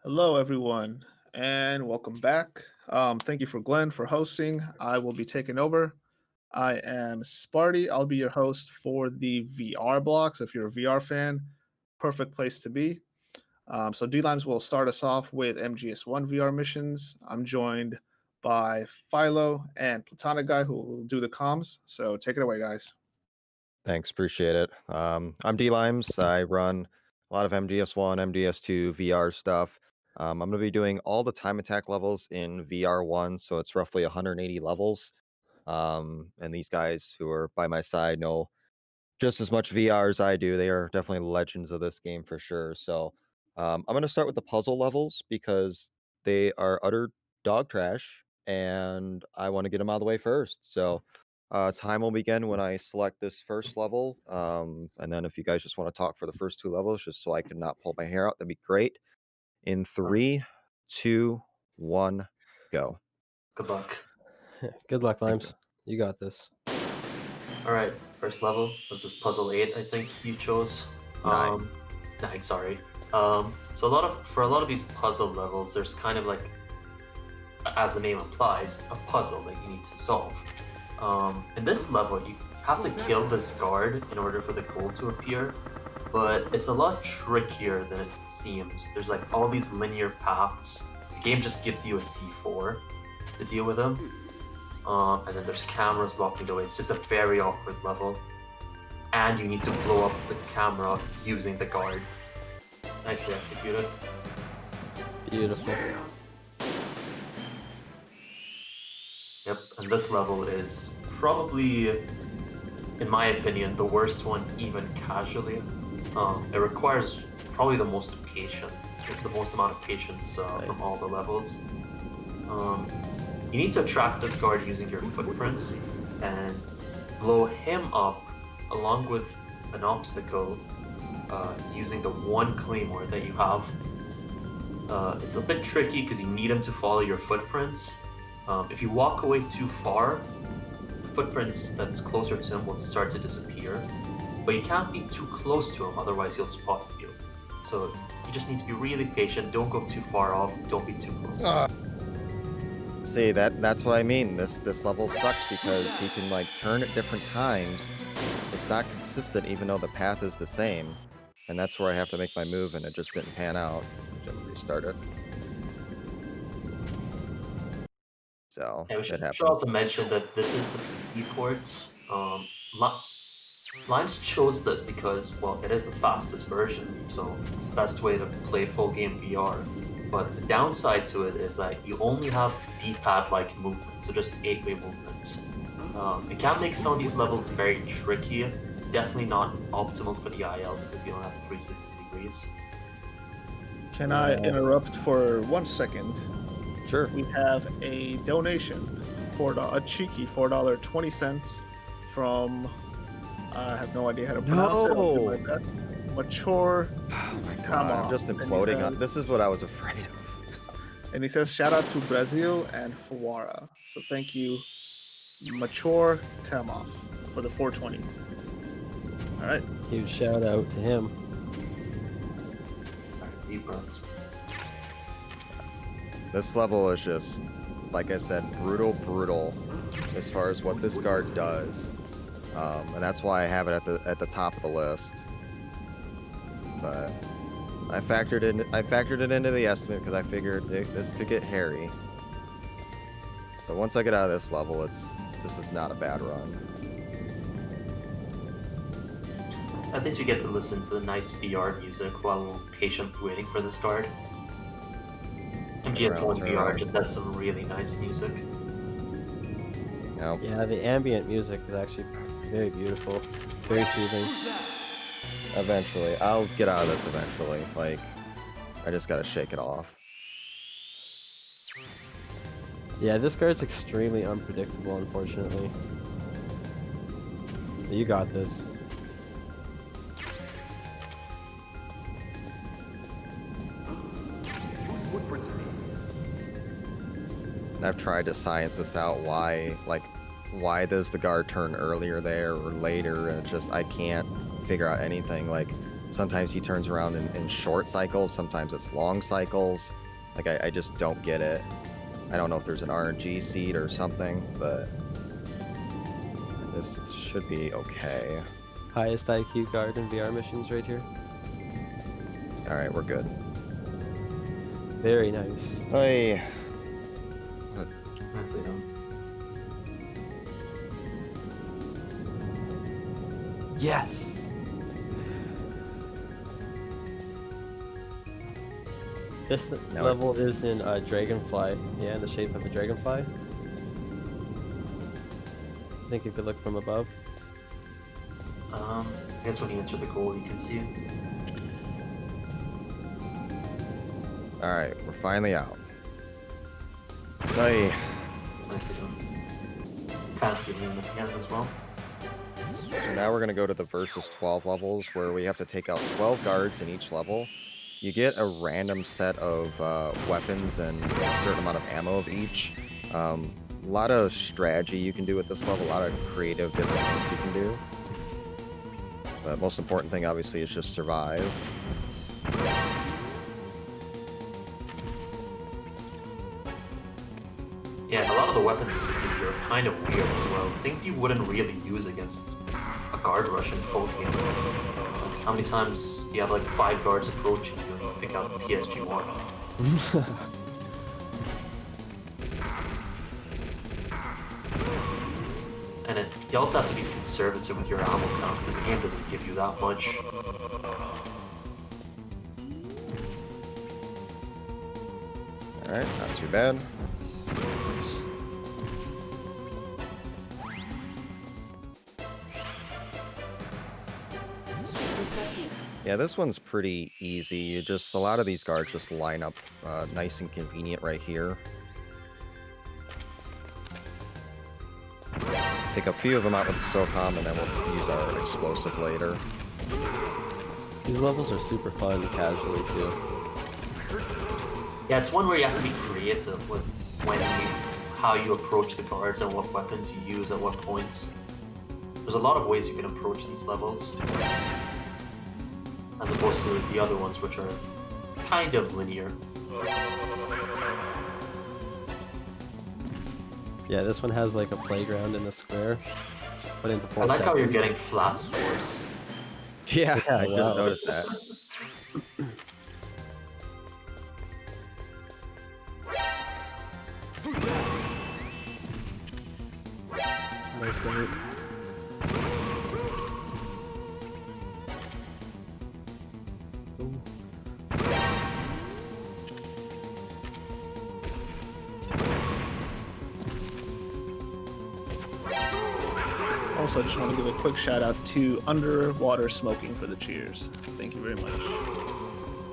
Hello, everyone, and welcome back. Thank you for Glenn for hosting. I will be taking over. I am Sparty. I'll be your host for the VR blocks. If you're a VR fan, perfect place to be. So D-Limes will start us off with MGS1 VR missions. I'm joined by Philo and Platonic Guy who will do the comms. So take it away, guys. Thanks, appreciate it. I'm D Limes. I run a lot of MGS1, MGS2 VR stuff. I'm going to be doing all the time attack levels in VR1, so it's roughly 180 levels. And these guys who are by my side know just as much VR as I do. They are definitely legends of this game for sure. So I'm going to start with the puzzle levels because they are utter dog trash, and I want to get them out of the way first. So time will begin when I select this first level. And then if you guys just want to talk for the first two levels, just so I can not pull my hair out, that'd be great. In three, two, one, go. Good luck. Good luck, Thank Limes. You got this. All right, first level was this puzzle 8. I think you chose. Nine. 9. Sorry. So for a lot of these puzzle levels, there's kind of like, as the name implies, a puzzle that you need to solve. In this level, you have to kill this guard in order for the goal to appear, but it's a lot trickier than it seems. There's like all these linear paths. The game just gives you a C4 to deal with them. And then there's cameras blocking the way. It's just a very awkward level. And you need to blow up the camera using the guard. Nicely executed. Beautiful. Yep, and this level is probably, in my opinion, the worst one, even casually. It requires probably the most amount of patience from all the levels. You need to attract this guard using your footprints and blow him up along with an obstacle using the one claymore that you have. It's a bit tricky because you need him to follow your footprints. If you walk away too far, the footprints that's closer to him will start to disappear. But you can't be too close to him, otherwise he'll spot you. So you just need to be really patient. Don't go too far off. Don't be too close. See, that's what I mean. This level sucks because he can like turn at different times. It's not consistent even though the path is the same. And that's where I have to make my move, and it just didn't pan out. Just restart it. So Yeah, we it should happens. also mention that this is the PC port. Limes chose this because, well, it is the fastest version, so it's the best way to play full game VR. But the downside to it is that you only have D-pad-like movement, so just 8-way movements. It can make some of these levels very tricky. Definitely not optimal for the ILs because you don't have 360 degrees. Can I interrupt for 1 second? Sure. We have a donation, a cheeky $4.20 from, I have no idea how to pronounce it. I'll do my best. Mature. Oh my Come god, on. I'm just And he imploding. says- This is what I was afraid of. And he says, shout out to Brazil and Fuara. So thank you, Mature Kamoff, for the 420. All right. Huge shout out to him. Alright, deep breaths. This level is just, like I said, brutal as far as what this guard does. And that's why I have it at the top of the list. But I factored it into the estimate because I figured this could get hairy. But once I get out of this level, this is not a bad run. At least you get to listen to the nice VR music while patiently waiting for this guard. MGS1 Turn VR around. just has some really nice music. Nope. Yeah, the ambient music is actually very beautiful, very soothing. Eventually. I'll get out of this eventually. Like, I just gotta shake it off. Yeah, this guard's extremely unpredictable, unfortunately. But you got this. And I've tried to science this out, why does the guard turn earlier there or later, and it's just, I can't figure out anything. Like, Sometimes he turns around in short cycles, sometimes it's long cycles. Like, I just don't get it. I don't know if there's an RNG seed or something, but this should be okay. Highest IQ guard in VR missions right here. Alright, we're good. Very nice. Hey. Nicely done. Yes! This Now level is in Dragonfly. Yeah, in the shape of a dragonfly. I think if you look from above. I guess when you enter the goal, you can see it. Alright, we're finally out. Hey. Nicely done. Fancy room at the end as well. So now we're going to go to the versus 12 levels where we have to take out 12 guards in each level. You get a random set of weapons and a certain amount of ammo of each. A lot of strategy you can do at this level, a lot of creative different things you can do. But most important thing obviously is just survive. Yeah, and a lot of the weapons that they give you are kind of weird as well. Things you wouldn't really use against a guard rush in full game. Like, how many times do you have like 5 guards approaching you and you pick out the PSG-1? And you also have to be conservative with your ammo count because the game doesn't give you that much. Alright, not too bad. Yeah, this one's pretty easy. You just, a lot of these guards just line up nice and convenient right here. Take a few of them out with the SOCOM and then we'll use our explosive later. These levels are super fun casually too. Yeah, it's one where you have to be creative with how you approach the guards and what weapons you use at what points. There's a lot of ways you can approach these levels, as opposed to the other ones, which are kind of linear. Yeah, this one has like a playground in a square. Put into 4 I like how you're seconds. getting flat scores. Yeah, Yeah, I just wow. noticed that. Nice break. Ooh. Also, I just want to give a quick shout out to Underwater Smoking for the cheers. Thank you very much.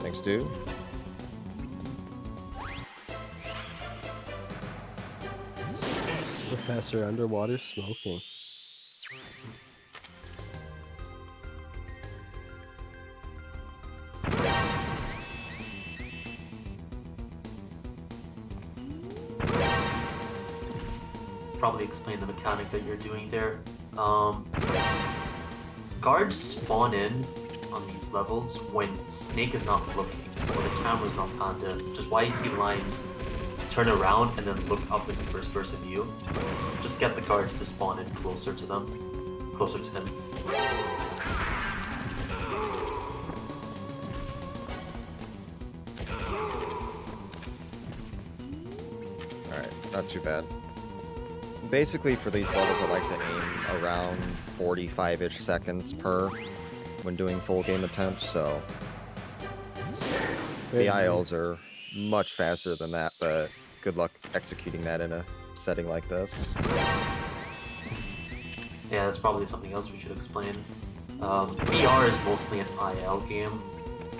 Thanks, dude. Professor Underwater Smoking. Probably explain the mechanic that you're doing there. Guards spawn in on these levels when Snake is not looking or the camera's not panned in, which is why you see Limes turn around and then look up in the first person view. Just get the guards to spawn in closer to them, closer to him. Alright, not too bad. Basically, for these levels, I like to aim around 45-ish seconds per when doing full game attempts, so the ILs are much faster than that, but good luck executing that in a setting like this. Yeah, that's probably something else we should explain. VR is mostly an IL game,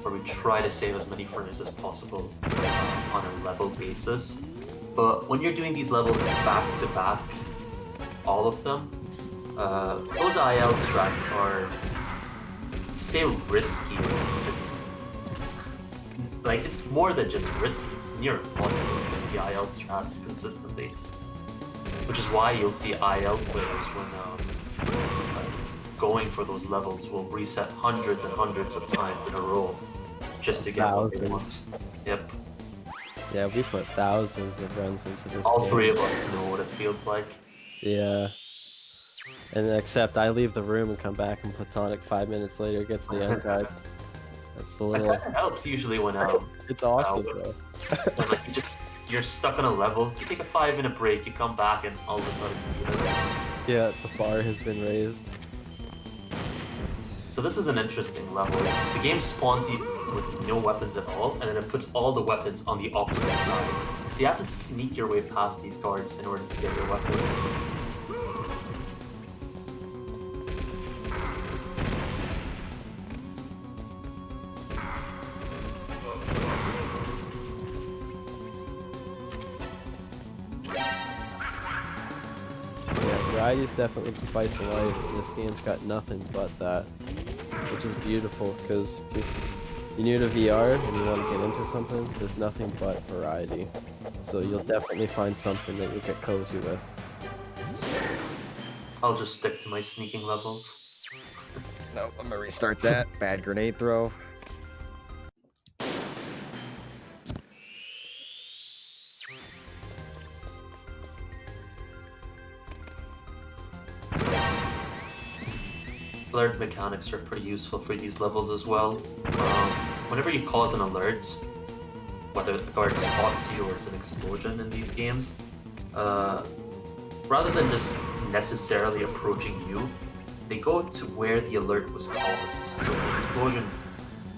where we try to save as many frames as possible on a level basis. But when you're doing these levels back to back, all of them, those IL strats are, to say risky is just, like, it's more than just risky, it's near impossible to get the IL strats consistently. Which is why you'll see IL players when going for those levels will reset hundreds and hundreds of times in a row just to get what they want. Yep. Yeah, we put thousands of runs into this All game. three of us know what it feels like. Yeah. And except I leave the room and come back and Platonic 5 minutes later gets the end card. That's the That little... kind of helps usually when It's awesome, bro. when like you're stuck on a level, you take a 5-minute break, you come back, and all of a sudden you beat it. Yeah, the bar has been raised. So this is an interesting level. The game spawns you with no weapons at all, and then it puts all the weapons on the opposite side. So you have to sneak your way past these guards in order to get your weapons. Yeah, variety's definitely the spice of life. This game's got nothing but that, which is beautiful because if you're new to VR and you want to get into something, there's nothing but variety. So you'll definitely find something that you'll get cozy with. I'll just stick to my sneaking levels. Nope, I'm gonna restart that. Bad grenade throw. Alert mechanics are pretty useful for these levels as well. Whenever you cause an alert, whether the guard spots you or it's an explosion in these games, rather than just necessarily approaching you, they go to where the alert was caused.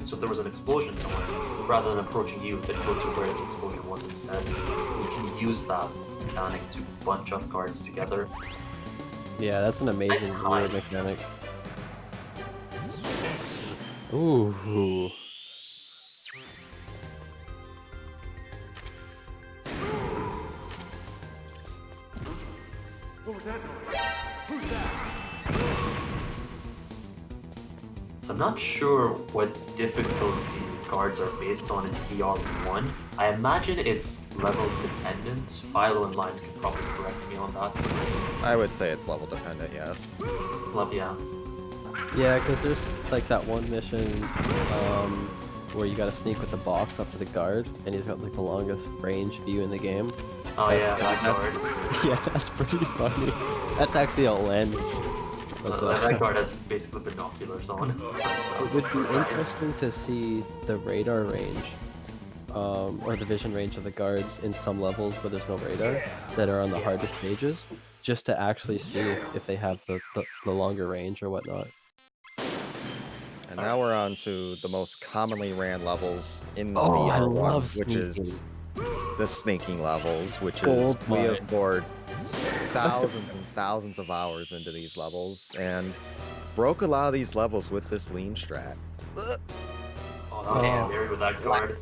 So if there was an explosion somewhere, rather than approaching you, they'd go to where the explosion was instead. You can use that mechanic to bunch up guards together. Yeah, that's an amazing Nice mechanic. Ooh. So I'm not sure what difficulty guards are based on in VR1. I imagine it's level dependent. Philo and Limes can probably correct me on that. I would say it's level dependent, yes. Yeah. Yeah, because there's like that one mission where you gotta sneak with the box up to the guard, and he's got like the longest range view in the game. Oh yeah, that guard. Yeah, that's pretty funny. That's actually outlandish. But, That guard has basically binoculars on. it would be interesting to see the radar range, or the vision range of the guards in some levels where there's no radar that are on the hardest stages, just to actually see if they have the longer range or whatnot. And now we're on to the most commonly ran levels in the Oh, I VR1, love which is sneaking. the sneaking levels, which Gold is we mine. have poured thousands and thousands of hours into these levels and broke a lot of these levels with this lean strat. Oh, that was Yeah. scary with that guard.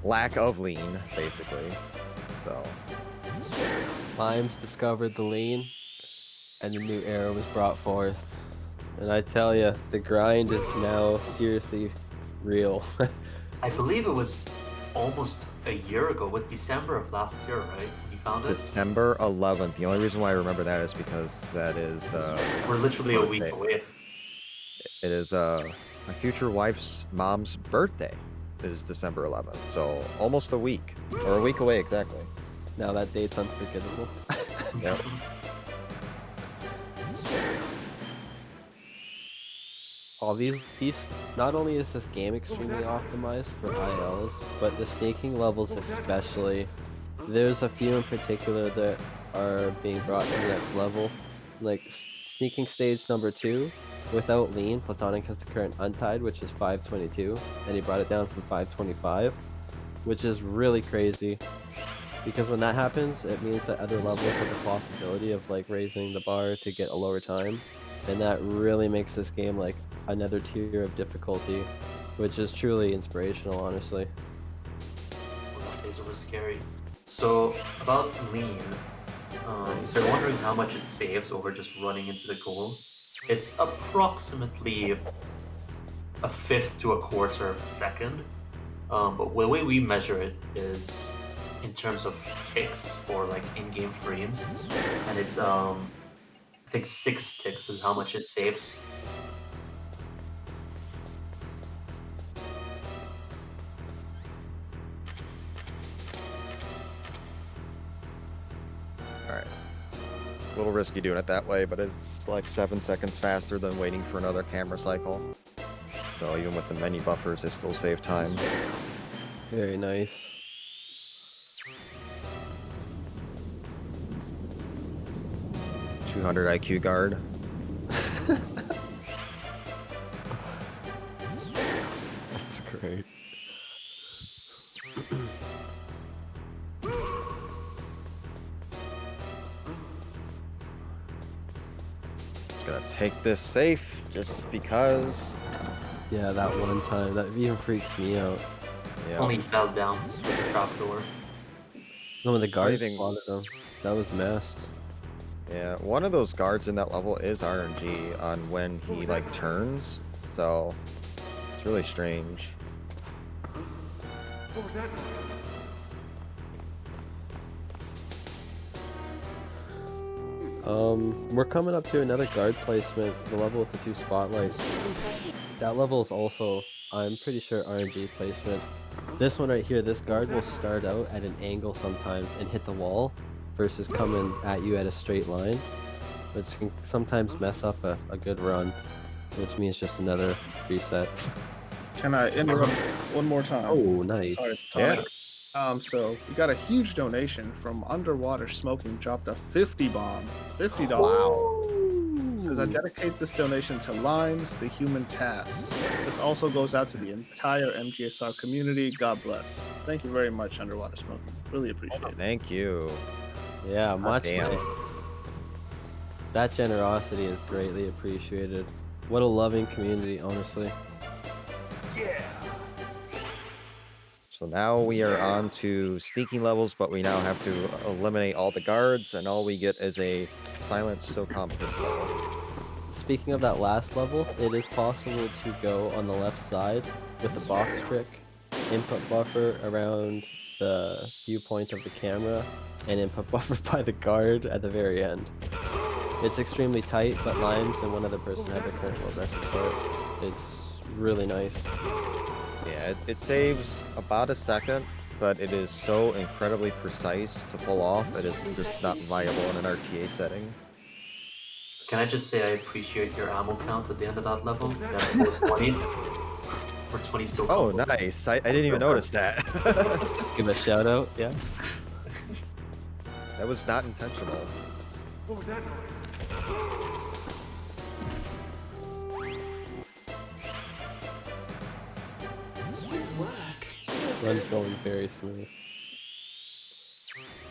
Lack of lean, basically. So Limes discovered the lean, and the new era was brought forth. And I tell you, the grind is now seriously real. I believe it was almost a year ago. It was December of last year, right? You found it? December 11th. The only reason why I remember that is because that is We're literally a week birthday. away. It is my future wife's mom's birthday is December 11th. So almost a week. Or a week away exactly. Now that date's unforgettable. Yep. All these not only is this game extremely optimized for ILs, but the sneaking levels especially. There's a few in particular that are being brought to the next level. Like sneaking stage number 2, without lean, Platonic has the current untied, which is 522, and he brought it down from 525, which is really crazy. Because when that happens, it means that other levels have the possibility of like raising the bar to get a lower time, and that really makes this game like another tier of difficulty, which is truly inspirational, honestly. Well, that phaser was scary. So, about lean, if you're wondering how much it saves over just running into the goal, it's approximately a fifth to a quarter of a second. But the way we measure it is in terms of ticks or like in-game frames, and it's I think 6 ticks is how much it saves. Alright. A little risky doing it that way, but it's like 7 seconds faster than waiting for another camera cycle. So even with the menu buffers, it still save time. Very nice. $200 IQ guard. That's great. Just gonna take this safe just because. Yeah, that one time, that even freaks me out. Yeah. Only fell down through the trapdoor. No, when the guards Anything- spotted him, that was messed. Yeah, one of those guards in that level is RNG on when he like turns, so it's really strange. We're coming up to another guard placement, the level with the 2 spotlights. That level is also, I'm pretty sure, RNG placement. This one right here, this guard will start out at an angle sometimes and hit the wall versus coming at you at a straight line, which can sometimes mess up a good run, which means just another reset. Can I interrupt one more time? Oh, nice. Sorry, Yeah. Tonic. So we got a huge donation from Underwater Smoking. Dropped a 50 bomb, $50. Says I dedicate this donation to Limes, the human task. This also goes out to the entire MGSR community. God bless. Thank you very much, Underwater Smoking. Really appreciate it. Thank you. Yeah, much damn. thanks. That generosity is greatly appreciated. What a loving community, honestly. So now we are on to sneaking levels, but we now have to eliminate all the guards, and all we get is a silent SOCOM fist level. Speaking of that last level, it is possible to go on the left side with the box trick, input buffer around the viewpoint of the camera, and input buffer by the guard at the very end. It's extremely tight, but Limes and one other person have the current world record for it. It's really nice. Yeah, it saves about a second, but it is so incredibly precise to pull off, it is just not viable in an RTA setting. Can I just say I appreciate your ammo count at the end of that level? That's 20. Or 20 so Oh, far. nice. I didn't even notice that. Give a shout out, yes. That was not intentional. Run's going very smooth.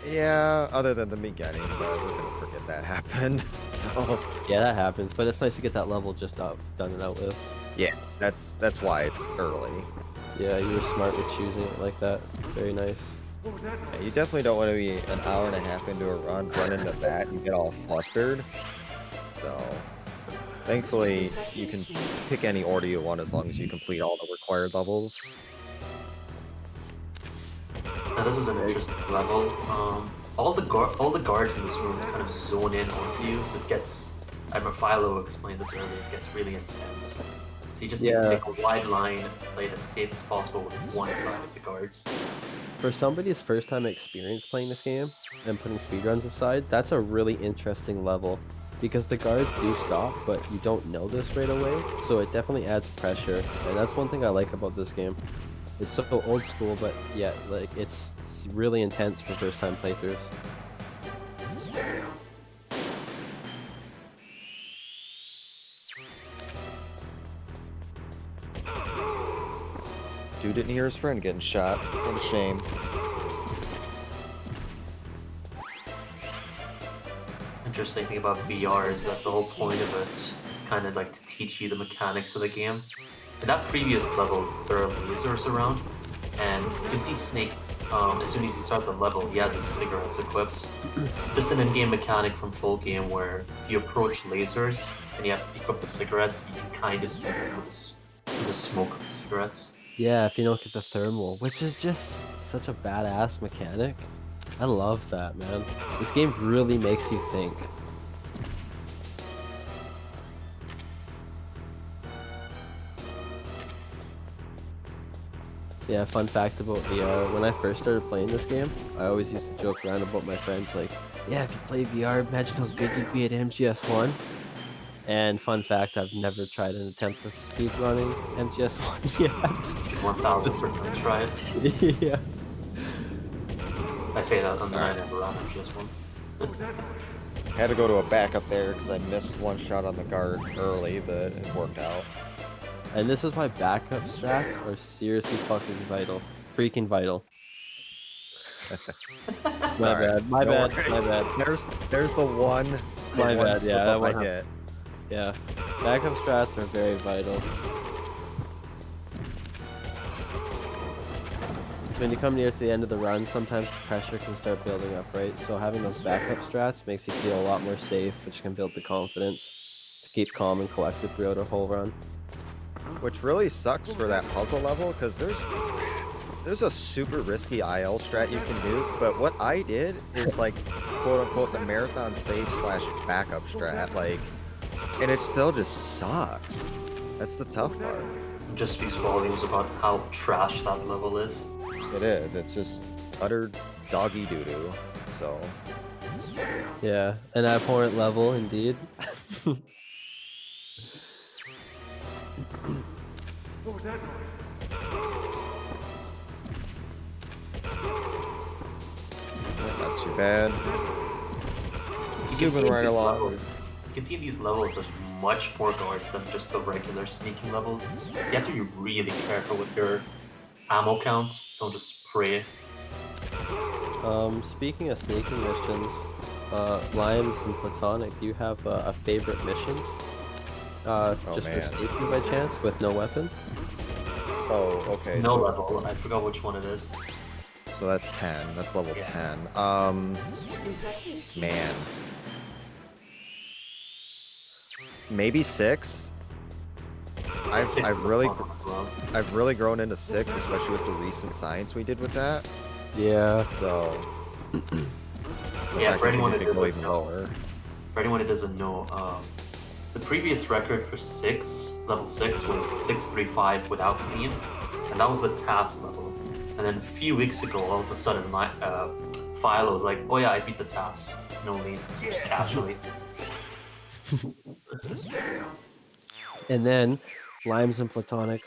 Yeah, other than the me getting, but we're gonna forget that happened. So Yeah, that happens, but it's nice to get that level just done and out with. yeah, that's why it's early. Yeah, you were smart with choosing it like that. Very nice. Yeah, you definitely don't want to be an hour and a half into a run into that and get all flustered. So thankfully you can pick any order you want as long as you complete all the required levels. Now this is an interesting level. All the guards in this room kind of zone in onto you, so it gets. I remember Philo explained this earlier. It gets really intense. So you just need to take a wide line, play it as safe as possible with one side of the guards. For somebody's first time experience playing this game, and putting speedruns aside, that's a really interesting level. Because the guards do stop, but you don't know this right away, so it definitely adds pressure. And that's one thing I like about this game. It's so old school, but yet like it's really intense for first time playthroughs. Dude didn't hear his friend getting shot. What a shame. Interesting thing about VR is that's the whole point of it. It's kind of like to teach you the mechanics of the game. In that previous level, there are lasers around, and you can see Snake. As soon as you start the level, he has his cigarettes equipped. Just an in-game mechanic from full game where if you approach lasers and you have to equip the cigarettes, you can kind of see them with the smoke of the cigarettes. Yeah, if you don't get the thermal, which is just such a badass mechanic. I love that, man. This game really makes you think. Yeah, fun fact about VR, when I first started playing this game, I always used to joke around about my friends like, yeah, if you play VR, imagine how good you'd be at MGS1. And fun fact, I've never tried an attempt of speedrunning MGS1 yet. 1000% try it. Yeah. I say that, and then I never ran MGS1. Had to go to a backup there because I missed one shot on the guard early, but it worked out. And this is why backup strats are seriously fucking vital. Freaking vital. My Alright, bad, my no bad, worries. my bad. There's the one. My one bad, slip yeah, up that I one get. Yeah, backup strats are very vital. So when you come near to the end of the run, sometimes the pressure can start building up, right? So having those backup strats makes you feel a lot more safe, which can build the confidence to keep calm and collected throughout a whole run. Which really sucks for that puzzle level because there's a super risky IL strat you can do, but what I did is like quote unquote the marathon save / backup strat, like, and it still just sucks. That's the tough part. It just speaks volumes about how trash that level is. It is. It's just utter doggy doo doo. So Yeah, an abhorrent level indeed. not too bad. You can see Moving in right these along. levels, you can see in these levels there's much more guards than just the regular sneaking levels. So you have to be really careful with your ammo count. Don't just spray. Speaking of sneaking missions, Limes and Platonic, do you have a favorite mission? Just for man. sneaking by chance with no weapon? Oh, okay. No So, level. I forgot which one it is. so that's 10. That's level Yeah. 10. Man. Maybe 6. Six was I've a really fun one as well. I've really grown into 6, especially with the recent science we did with that. Yeah. So Yeah, for anyone that that could go doesn't even know, lower. for anyone who doesn't know, the previous record for level 6 was 635 without clean, and that was the task level. And then a few weeks ago, all of a sudden, my Philo was like, "Oh yeah, I beat the task, no lead, just casually." And then Limes and Platonic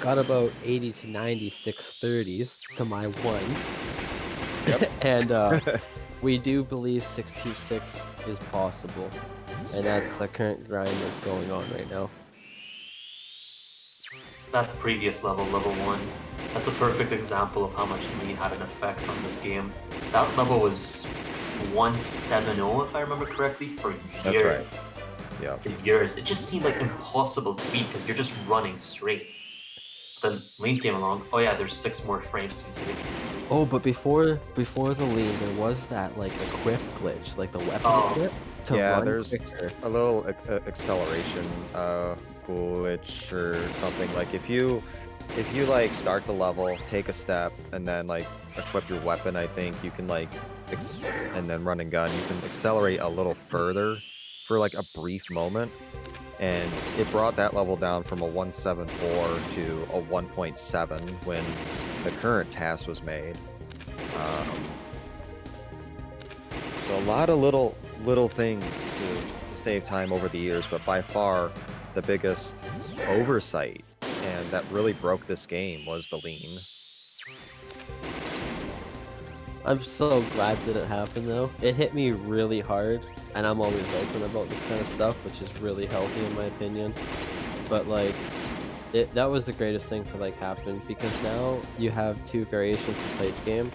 got about 80 to 90 630s to my 1. Yep. And we do believe 626 is possible. And that's the current grind that's going on right now. That previous level, level 1, that's a perfect example of how much lead had an effect on this game. That level was 170, if I remember correctly, for years. That's right. Yeah. For years. It just seemed like impossible to beat because you're just running straight. Then lean came along. Oh yeah, there's 6 more frames to be saved. Oh, but before the lean, there was that like equip glitch, like the weapon equip to Yeah, run there's quicker. a little acceleration glitch or something. Like if you like start the level, take a step, and then like equip your weapon, I think you can like and then run and gun, you can accelerate a little further for like a brief moment. And it brought that level down from a 174 to a 1.7 when the current task was made. So a lot of little things to save time over the years, but by far the biggest oversight and that really broke this game was the lean. I'm so glad that it happened though. It hit me really hard, and I'm always open about this kind of stuff, which is really healthy in my opinion. But like, that was the greatest thing to like happen, because now you have 2 variations to play the game.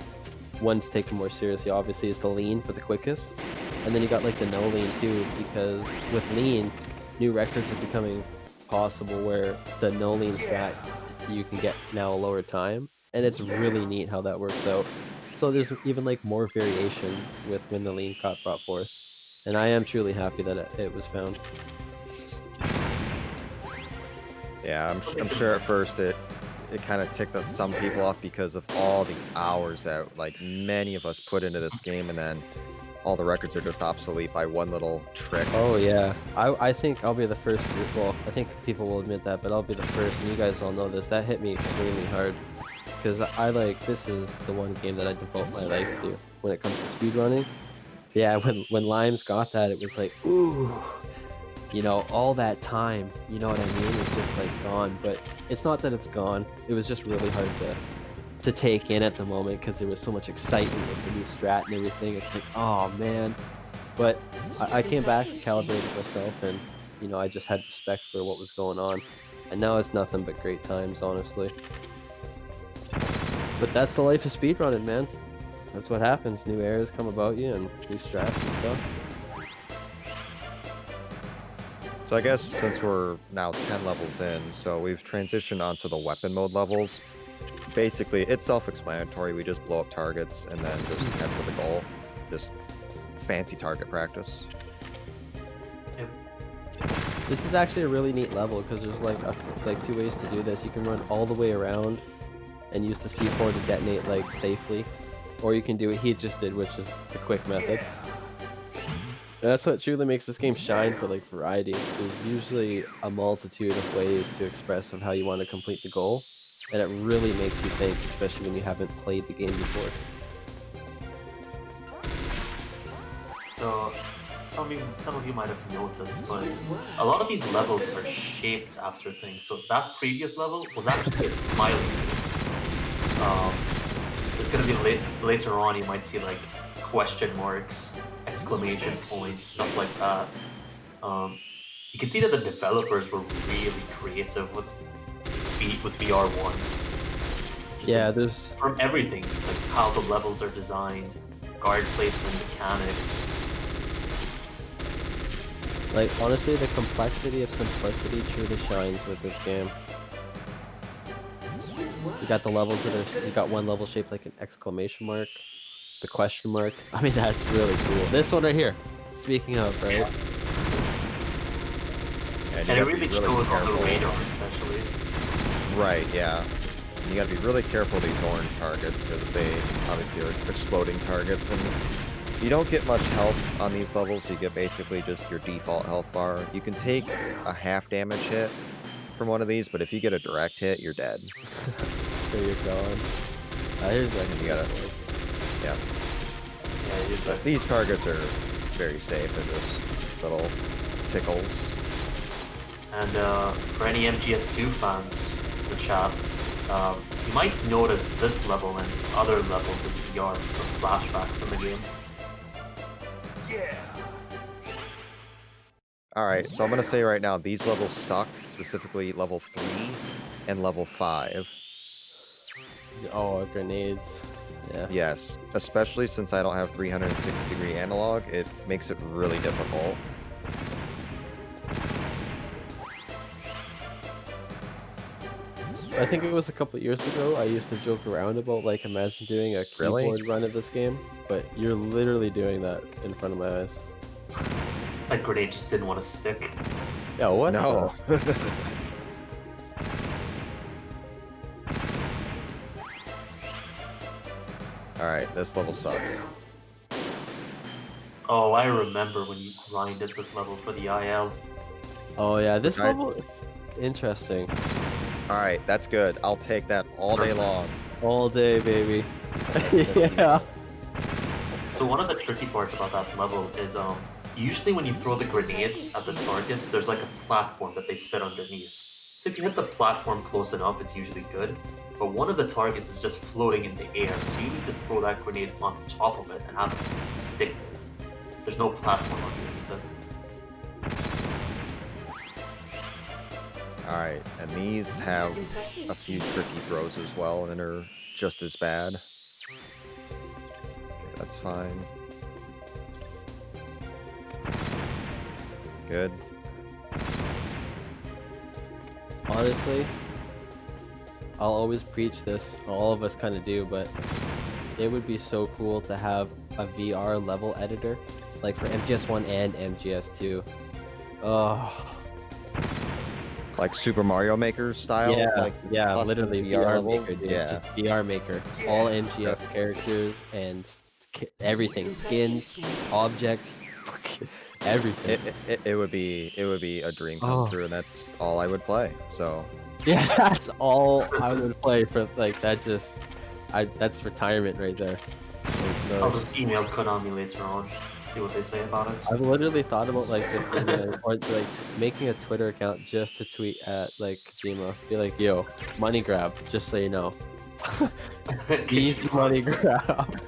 One's taken more seriously, obviously, is the lean for the quickest, and then you got like the no lean too, because with lean, new records are becoming possible where the no lean strat you can get now a lower time, and it's really neat how that works out. So there's even like more variation with when the lean got brought forth, and I am truly happy that it was found. Yeah, I'm sure at first it kind of ticked some people off because of all the hours that like many of us put into this game, and then all the records are just obsolete by one little trick. Oh yeah, I think I'll be the first to, well, I think people will admit that, but I'll be the first, and you guys all know this, that hit me extremely hard. because this is the one game that I devote my life to when it comes to speedrunning. Yeah, when Limes got that, it was like, ooh, all that time, you know what I mean? It's just like gone, but it's not that it's gone. It was just really hard to take in at the moment because there was so much excitement with the new strat and everything. It's like, oh man. But I came back and calibrated myself, and I just had respect for what was going on. And now it's nothing but great times, honestly. But that's the life of speedrunning, man. That's what happens. New eras come about you and new strats and stuff. So I guess since we're now 10 levels in, so we've transitioned onto the weapon mode levels. Basically, it's self-explanatory. We just blow up targets and then just head for the goal. Just fancy target practice. This is actually a really neat level because there's like two ways to do this. You can run all the way around and use the C4 to detonate safely, or you can do what he just did, which is the quick method. And that's what truly makes this game shine for variety. There's usually a multitude of ways to express of how you want to complete the goal, and it really makes you think, especially when you haven't played the game before. So, some of you might have noticed, but a lot of these levels are shaped after things. So that previous level was actually a smiley face. There's gonna be later on, you might see question marks, exclamation points, stuff like that. You can see that the developers were really creative with VR1. Yeah, there's from everything, like how the levels are designed, guard placement, mechanics. Honestly, the complexity of simplicity truly shines with this game. You got the levels you got one level shaped like an exclamation mark, the question mark. I mean, that's really cool. This one right here, speaking of, right? Yeah. And it really shows on the radar, especially. Right, yeah. And you gotta be really careful of these orange targets because they obviously are exploding targets, and you don't get much health on these levels, so you get basically just your default health bar. You can take a half damage hit from one of these, but if you get a direct hit, you're dead. There you're going. Here's you gotta, yeah. But these targets are very safe. They're just little tickles. And for any MGS2 fans in the chat, you might notice this level and other levels in VR for flashbacks in the game. Yeah. Alright, so I'm going to say right now, these levels suck, specifically level 3 and level 5. Oh, grenades. Yeah. Yes, especially since I don't have 360-degree analog, it makes it really difficult. I think it was a couple years ago, I used to joke around about, imagine doing a keyboard run of this game, but you're literally doing that in front of my eyes. That grenade just didn't want to stick. Yeah, what? No. Alright, this level sucks. Oh, I remember when you grinded this level for the IL. Oh yeah, this level... Interesting. Alright, that's good. I'll take that all day long. All day, baby. Yeah. So one of the tricky parts about that level is usually when you throw the grenades at the targets, there's a platform that they sit underneath. So if you hit the platform close enough, it's usually good. But one of the targets is just floating in the air, so you need to throw that grenade on top of it and have it stick there. There's no platform underneath it. Alright, and these have a few tricky throws as well, and are just as bad. Okay, that's fine. Good. Honestly, I'll always preach this, all of us kind of do, but it would be so cool to have a VR level editor, like for MGS1 and MGS2. Oh. Like Super Mario Maker style? Yeah, yeah, literally VR level? Maker, dude. Yeah. Just VR Maker. All MGS characters and everything. Skins, objects, everything. It would be a dream come true, and that's all I would play. So Yeah, that's all I would play for. Like that just, that's retirement right there. Like, so I'll just email Konami later on, see what they say about it. I've literally thought about like just emailing or like making a Twitter account just to tweet at like Kojima, be like, "Yo, money grab," just so you know. Easy Kojima. money grab.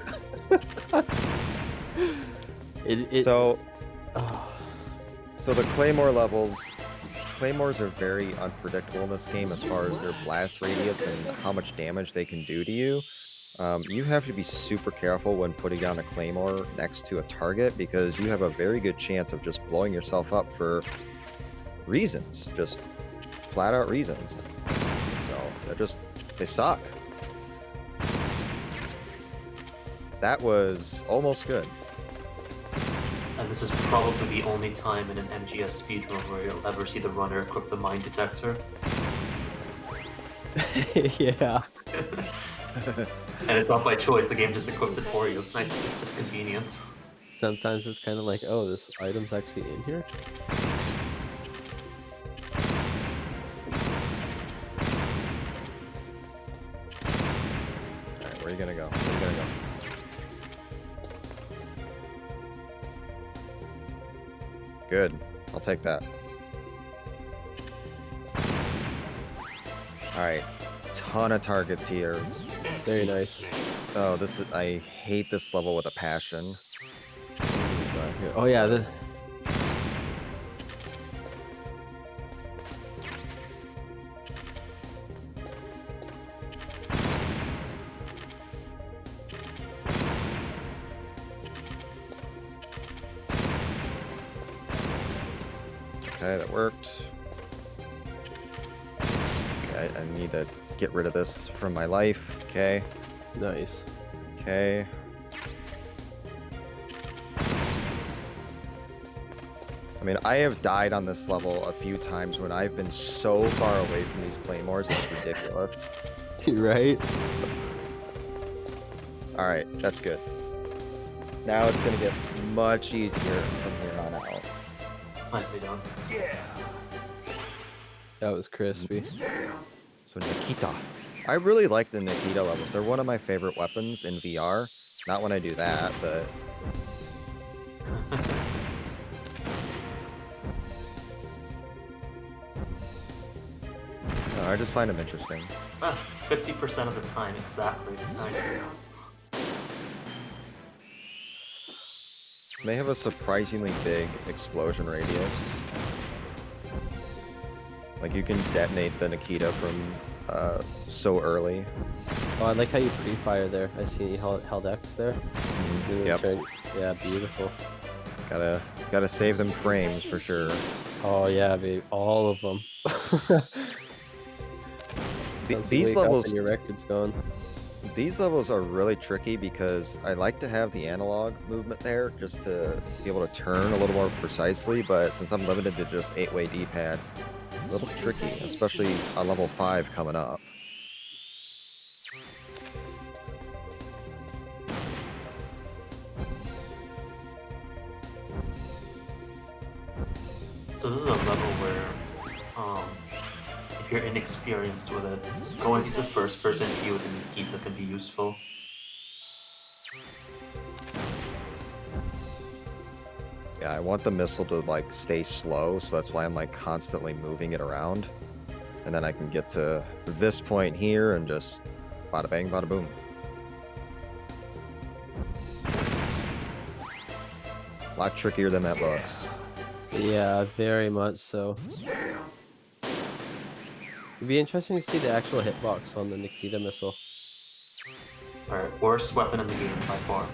So Oh, So the Claymore levels, Claymores are very unpredictable in this game as far as their blast radius and how much damage they can do to you. You have to be super careful when putting down a Claymore next to a target because you have a very good chance of just blowing yourself up for reasons, just flat out reasons. So they suck. That was almost good. And this is probably the only time in an MGS speedrun where you'll ever see the runner equip the mine detector. yeah. And it's not by choice, the game just equipped it for you. It's nice, it's just convenient. Sometimes it's kind of like, oh, this item's actually in here. Alright, where are you gonna go? Where are you gonna go? Good. I'll take that. Alright. Ton of targets here. Very nice. Oh, I hate this level with a passion. Oh yeah, Okay, that worked. Okay, I need to get rid of this from my life. Okay. nice. Okay. I mean, I have died on this level a few times when I've been so far away from these claymores, it's ridiculous. Right? Alright, that's good. Now it's gonna get much easier from here on out. Nicely done. That was crispy. So Nikita. I really like the Nikita levels. They're one of my favorite weapons in VR. Not when I do that, but... No, I just find them interesting. 50% of the time, exactly. Nice. They have a surprisingly big explosion radius. Like, you can detonate the Nikita from so early. Oh, I like how you pre-fire there. I see you held X there. You Yep. turn- Yeah, beautiful. Gotta save them frames for sure. Oh yeah, babe, all of them. These levels, and your record's gone. these levels are really tricky because I like to have the analog movement there just to be able to turn a little more precisely, but since I'm limited to just 8-way D-pad, a little tricky, especially on level 5 coming up. So this is a level where, if you're inexperienced with it, going into first-person view with the Nikita can be useful. Yeah, I want the missile to like stay slow, so that's why I'm like constantly moving it around. And then I can get to this point here and just bada bang, bada boom. A lot trickier than that looks. Yeah, very much so. It'd be interesting to see the actual hitbox on the Nikita missile. Alright, worst weapon in the game by far.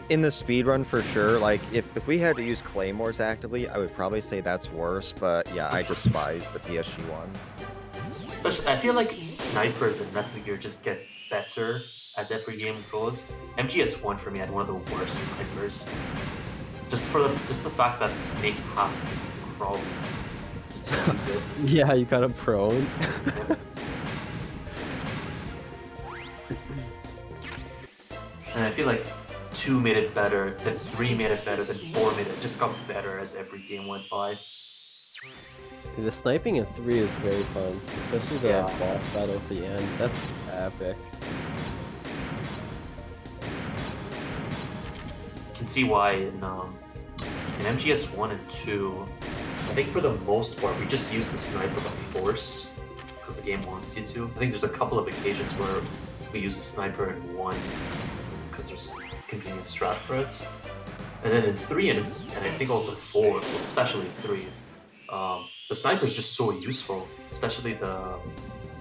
In the speedrun for sure, like if we had to use claymores actively, I would probably say that's worse, but yeah, I despise the PSG one. Especially, I feel like snipers in Metal Gear just get better as every game goes. MGS 1 for me had one of the worst snipers. Just the fact that Snake has to crawl. Just to be good. Yeah, you got a prone. And I feel like 2 made it better, then 3 made it better, then 4 made it just got better as every game went by. The sniping in 3 is very fun, especially the Yeah. boss battle at the end. That's epic. You can see why in MGS 1 and 2, I think for the most part, we just use the sniper by force because the game wants you to. I think there's a couple of occasions where we use the sniper in 1 because there's convenient strat for it. And then in 3 and I think also 4, especially 3, the sniper is just so useful, especially the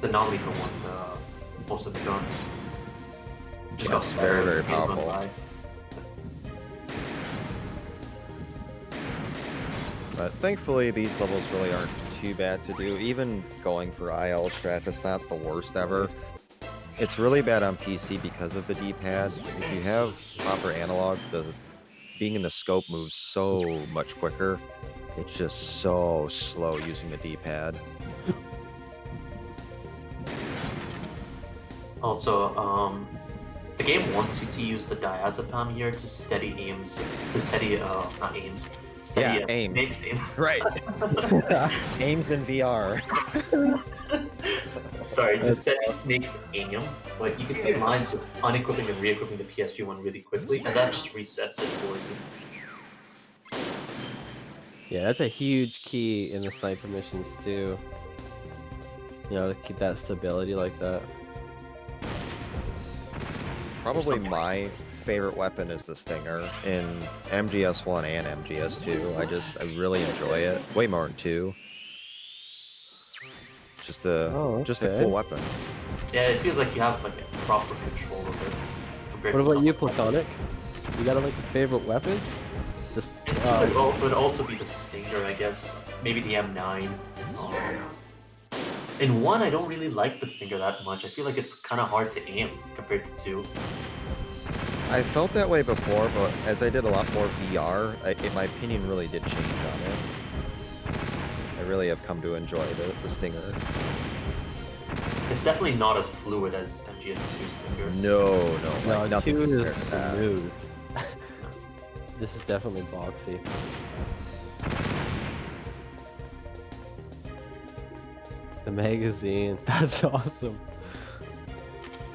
non-lethal one, most of the guns. Just Yes, got very, better very as the game went powerful. by. But thankfully, these levels really aren't too bad to do. Even going for IL strats, it's not the worst ever. It's really bad on PC because of the D-pad. If you have proper analog, being in the scope moves so much quicker. It's just so slow using the D-pad. Also, the game wants you to use the diazepam here to steady aims, not aims, steady Yeah, aim. Snake's aim. Right. Aims in VR. Sorry, to That's steady Snake's aim. Like you can see mine just unequipping and re-equipping the PSG one really quickly, and that just resets it for you. Yeah, that's a huge key in the sniper missions too. You know, to keep that stability like that. Probably my favorite weapon is the Stinger in MGS1 and MGS2. I really enjoy it. Way more in 2. Just a okay. cool weapon. Yeah, it feels like you have like a proper control of it compared What to about some you, of the ones. Platonic? You got like a favorite weapon? Just It would also be the Stinger, I guess. Maybe the M9. In 1, I don't really like the Stinger that much. I feel like it's kind of hard to aim compared to 2. I felt that way before, but as I did a lot more VR, my opinion really did change on it. I really have come to enjoy the Stinger. It's definitely not as fluid as MGS2 Stinger. No, no, like nothing 2 compared is to that. smooth. This is definitely boxy. The magazine, that's awesome.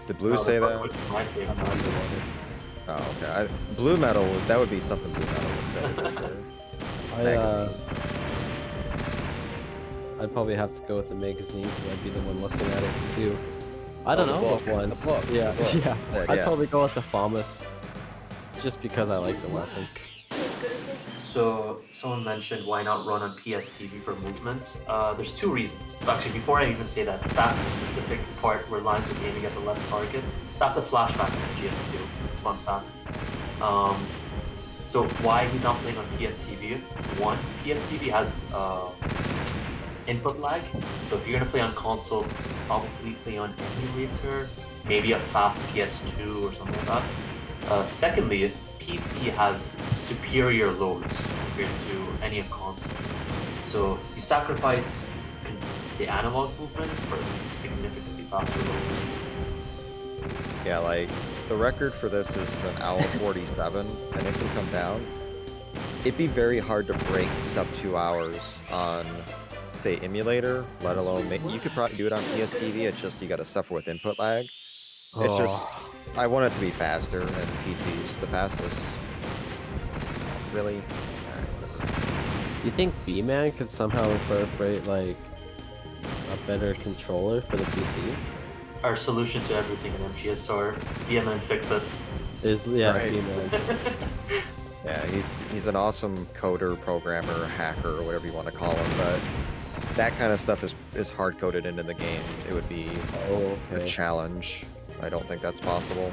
Did Blue say the that? was my favorite. I'm underwater. Oh, okay. Blue Metal, that would be something Blue Metal would say. For sure. Magazine. I'd probably have to go with the magazine because I'd be the one looking at it too. I don't the know book, what one. the book, Yeah, the book yeah. instead, I'd yeah. probably go with the FAMAS, just because I like the weapon. So, someone mentioned why not run on PSTV for movement. There's 2 reasons. Actually, before I even say that, that specific part where Lines was aiming at the left target, that's a flashback in MGS2. Fun fact. So why he's not playing on PSTV? 1, PSTV has input lag. So if you're gonna play on console, probably play on emulator, maybe a fast PS2 or something like that. Secondly, PC has superior loads compared to any console. So you sacrifice the analog movement for significantly faster loads. Yeah, like, the record for this is an hour 47, and it can come down. It'd be very hard to break sub 2 hours on, say, emulator, let alone, you could probably do it on PSTV, it's just you gotta suffer with input lag. It's just, I want it to be faster, and PC's the fastest. Really? Alright, whatever. Do you think B-Man could somehow incorporate like a better controller for the PC? Our solution to everything in MGS are BMN fix it. Right. B-Man. Yeah, he's an awesome coder, programmer, hacker, or whatever you want to call him, but that kind of stuff is hard-coded into the game. It would be Oh, a okay. challenge. I don't think that's possible.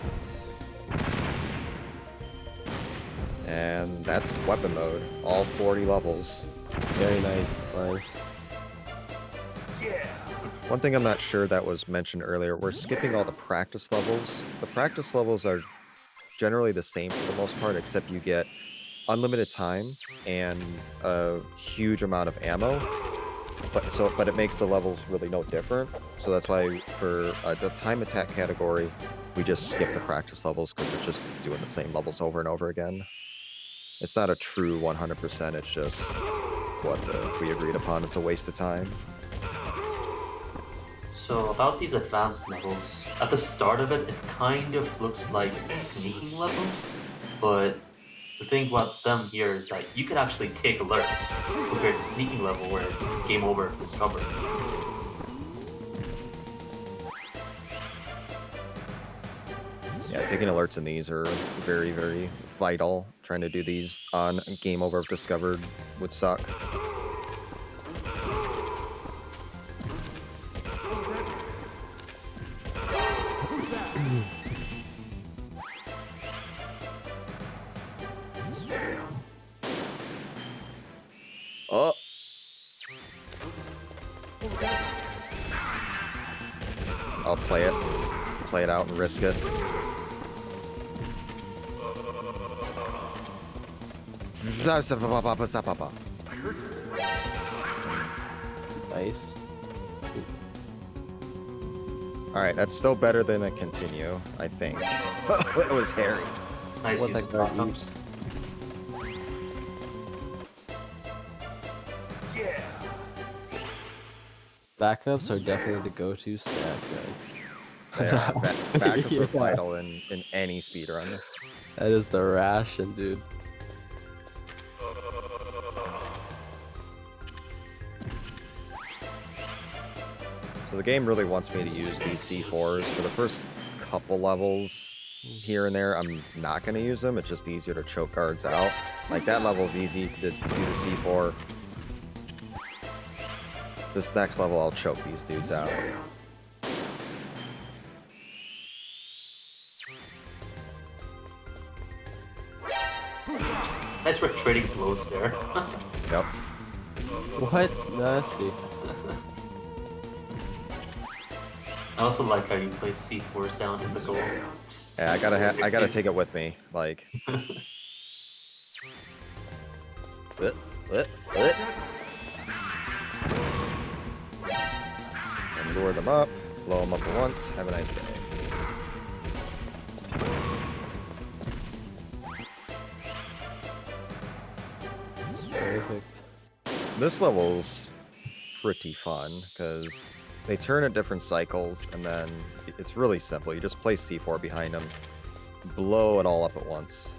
And that's weapon mode. All 40 levels. Very nice, nice. One thing I'm not sure that was mentioned earlier, we're skipping all the practice levels. The practice levels are generally the same for the most part, except you get unlimited time and a huge amount of ammo. But it makes the levels really no different. So that's why for the time attack category, we just skip the practice levels because it's just doing the same levels over and over again. It's not a true 100%, it's just what we agreed upon. It's a waste of time. So about these advanced levels, at the start of it, it kind of looks like sneaking levels, but the thing about them here is that you can actually take alerts compared to sneaking level where it's game over if discovered. Yeah, taking alerts in these are very, very vital. Trying to do these on game over if discovered would suck. Oh! I'll play it out and risk it. Nice. Alright, that's still better than a continue, I think. That was hairy. Nice What use that of guard backups. used. Backups are definitely the go-to stack, man. Yeah, backups are Yeah. vital in any speedrun. That is the ration, dude. So the game really wants me to use these C4s for the first couple levels. Here and there, I'm not going to use them. It's just easier to choke guards out. Like, that level's easy to do the C4. This next level, I'll choke these dudes out. Nice retreating blows there. Yep. What? Nasty. I also like how you place C4s down in the goal. Yeah, I gotta take it with me. Like, and lure them up, blow them up at once. Have a nice day. Perfect. This level's pretty fun because they turn at different cycles, and then it's really simple. You just place C4 behind them, blow it all up at once.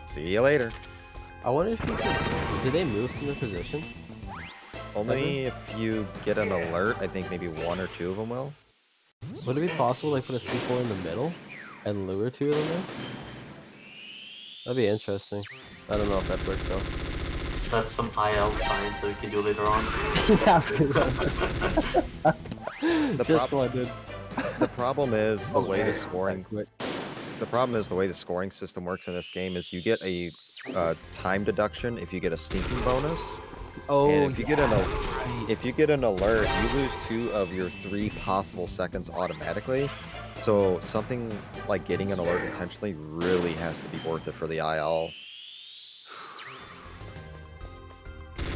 See you later. I wonder if you could... Did they move from their position? Only if you get an alert. I think maybe one or two of them will. Would it be possible to like, put a C4 in the middle and lure two of them there? That'd be interesting. I don't know if that'd work though. That's some IL science that we can do later on. Yeah, because I'm just one, dude. The problem is the way the Okay. scoring. Quick. The problem is the way the scoring system works in this game is you get a time deduction if you get a sneaking bonus. Oh, And if you get right. if you get an alert, you lose 2 of your 3 possible seconds automatically. So something like getting an alert intentionally really has to be worth it for the IL.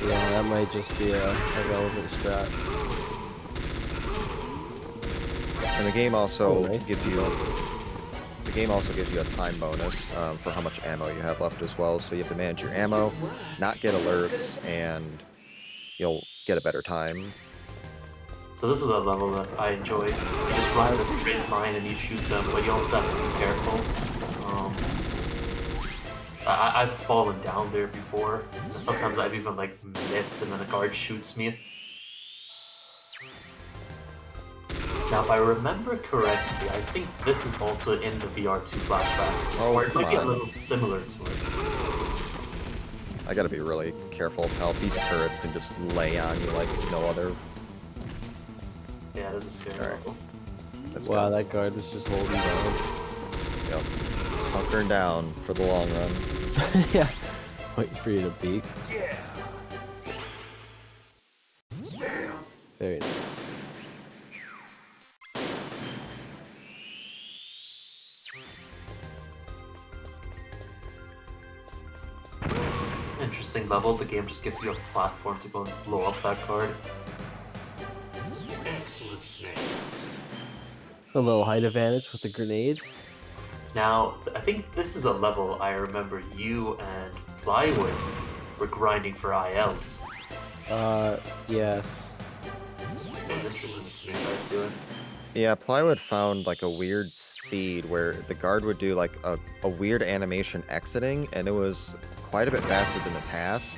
Yeah, that might just be a relevant strat. And the game also nice. gives you a time bonus for how much ammo you have left as well. So you have to manage your ammo, not get alerts, and you'll get a better time. So this is a level that I enjoy. You just run in a straight line and you shoot them, but you also have to be careful. I've fallen down there before, and sometimes I've even like missed and then a guard shoots me. Now, if I remember correctly, I think this is also in the VR2 flashbacks, Oh, or it might be a come on. little similar to it. I gotta be really careful of how these turrets can just lay on you like no other. Yeah, this is scary Alright. level. Let's Wow, go. that guard was just holding down. Yep. Hunkering down for the long run. Yeah. Waiting for you to peek. Very nice. Interesting level. The game just gives you a platform to go and blow up that card. A little height advantage with the grenade. Now, I think this is a level I remember you and Plywood were grinding for ILs. Yes. It was interesting to see you guys do it. Yeah, Plywood found like a weird seed where the guard would do like a weird animation exiting, and it was quite a bit faster than the task.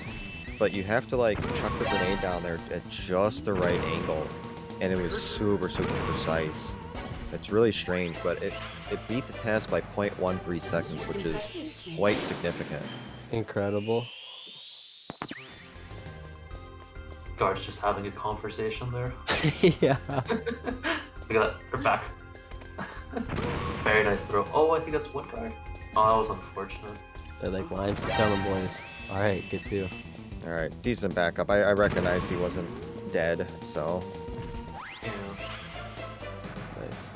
But you have to like chuck the grenade down there at just the right angle, and it was super precise. It's really strange, but it beat the task by 0.13 seconds, which is quite significant. Incredible. Guards just having a conversation there. Yeah. Look at that, they're back. Very nice throw. Oh, I think that's one guard. Oh, that was unfortunate. They're like, Limes is coming, boys. Alright, get two. Alright, decent backup. I recognize he wasn't dead, so... Yeah. Nice.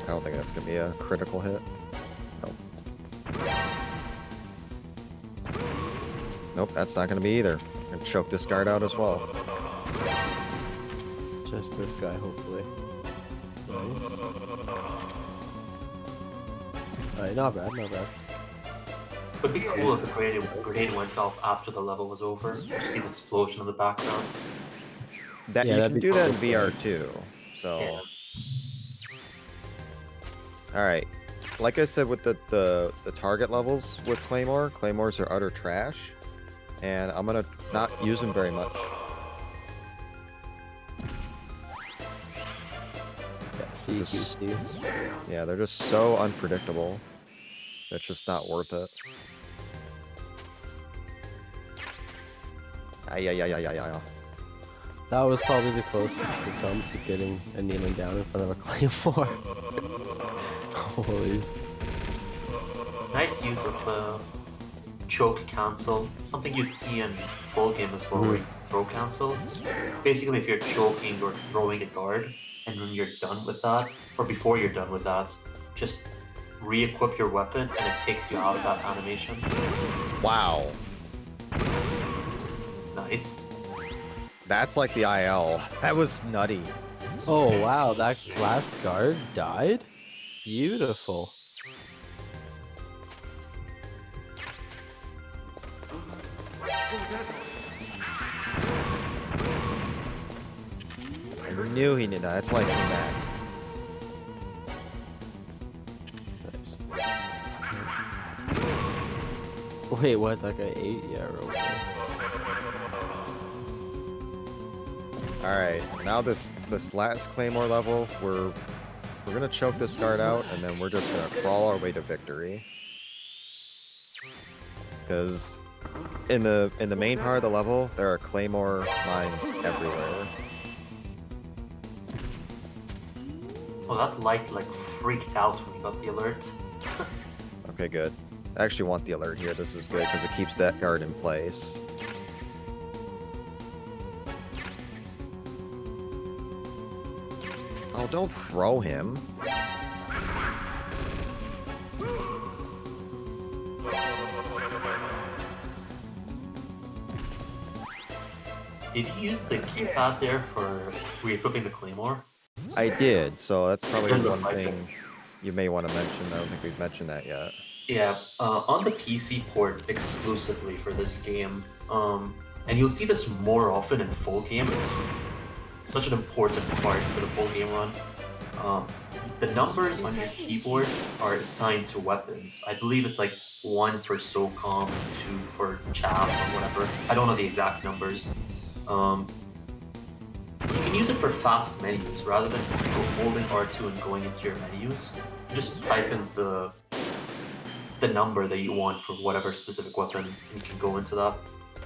I don't think that's gonna be a critical hit. Nope. Nope, that's not gonna be either. I'm gonna choke this guard out as well. Just this guy, hopefully. Nice. Alright, not bad, not bad. Would be cool if the grenade went off after the level was over. Just see the explosion in the background. That Yeah, you that'd can be do that in cool, VR too. So Yeah. alright. Like I said with the target levels with Claymores are utter trash. And I'm gonna not use them very much. Yeah, CQC. Yeah, they're just so unpredictable. It's just not worth it. Ay. That was probably the closest we come to getting a kneeling down in front of a claymore. Holy. Nice use of the choke cancel. Something you'd see in full game as well, where you throw cancel. Basically, if you're choking or throwing a guard, and when you're done with that, or before you're done with that, just re-equip your weapon, and it takes you out of that animation. Wow. Nice. That's like the IL. That was nutty. Oh wow, that last guard died? Beautiful. I knew he did that. That's why he came back. Nice. Wait, what? That guy ate? Yeah, real quick. Alright, now this last Claymore level, we're gonna choke this guard out, and then we're just gonna crawl our way to victory. Because in the main part of the level, there are Claymore mines everywhere. Oh, that light like freaked out when you got the alert. Okay, good. I actually want the alert here. This is good because it keeps that guard in place. Oh, don't throw him. Did you use the keypad there for re-equipping the claymore? I did, so that's probably Doesn't one look like thing you may want to mention. I don't think we've mentioned that yet. Yeah, on the PC port exclusively for this game, and you'll see this more often in full game. It's such an important part for the full game run. The numbers on your keyboard are assigned to weapons. I believe it's like 1 for SOCOM, 2 for chaff, or whatever. I don't know the exact numbers. You can use it for fast menus rather than holding R2 and going into your menus. You just type in the number that you want for whatever specific weapon, and you can go into that.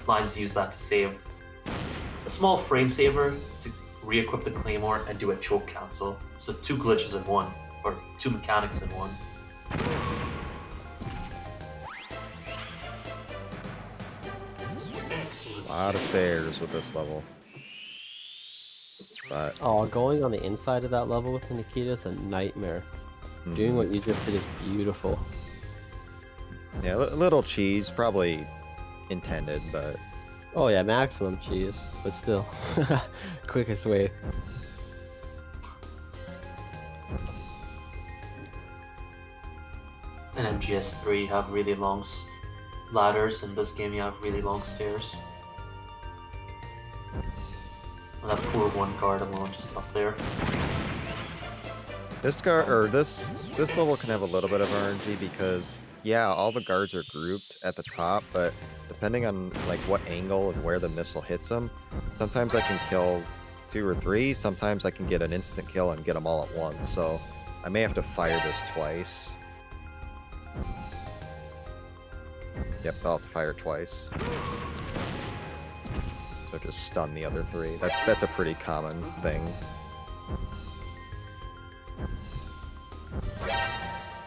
Limes use that to save a small frame saver to re-equip the claymore and do a choke cancel. So 2 glitches in one, or 2 mechanics in one. A lot of stairs with this level. But Oh, going on the inside of that level with the Nikita is a nightmare. Doing what you just did is beautiful. yeah, little cheese, probably intended, but Oh yeah, maximum cheese, but still, quickest way. In MGS3 you have really long ladders, in this game you have really long stairs. And that poor one guard alone just up there. this level can have a little bit of RNG because yeah, all the guards are grouped at the top, but depending on like what angle and where the missile hits them, sometimes I can kill 2 or 3. Sometimes I can get an instant kill and get them all at once. So I may have to fire this twice. Yep, I'll have to fire twice. So just stun the other 3. That's a pretty common thing.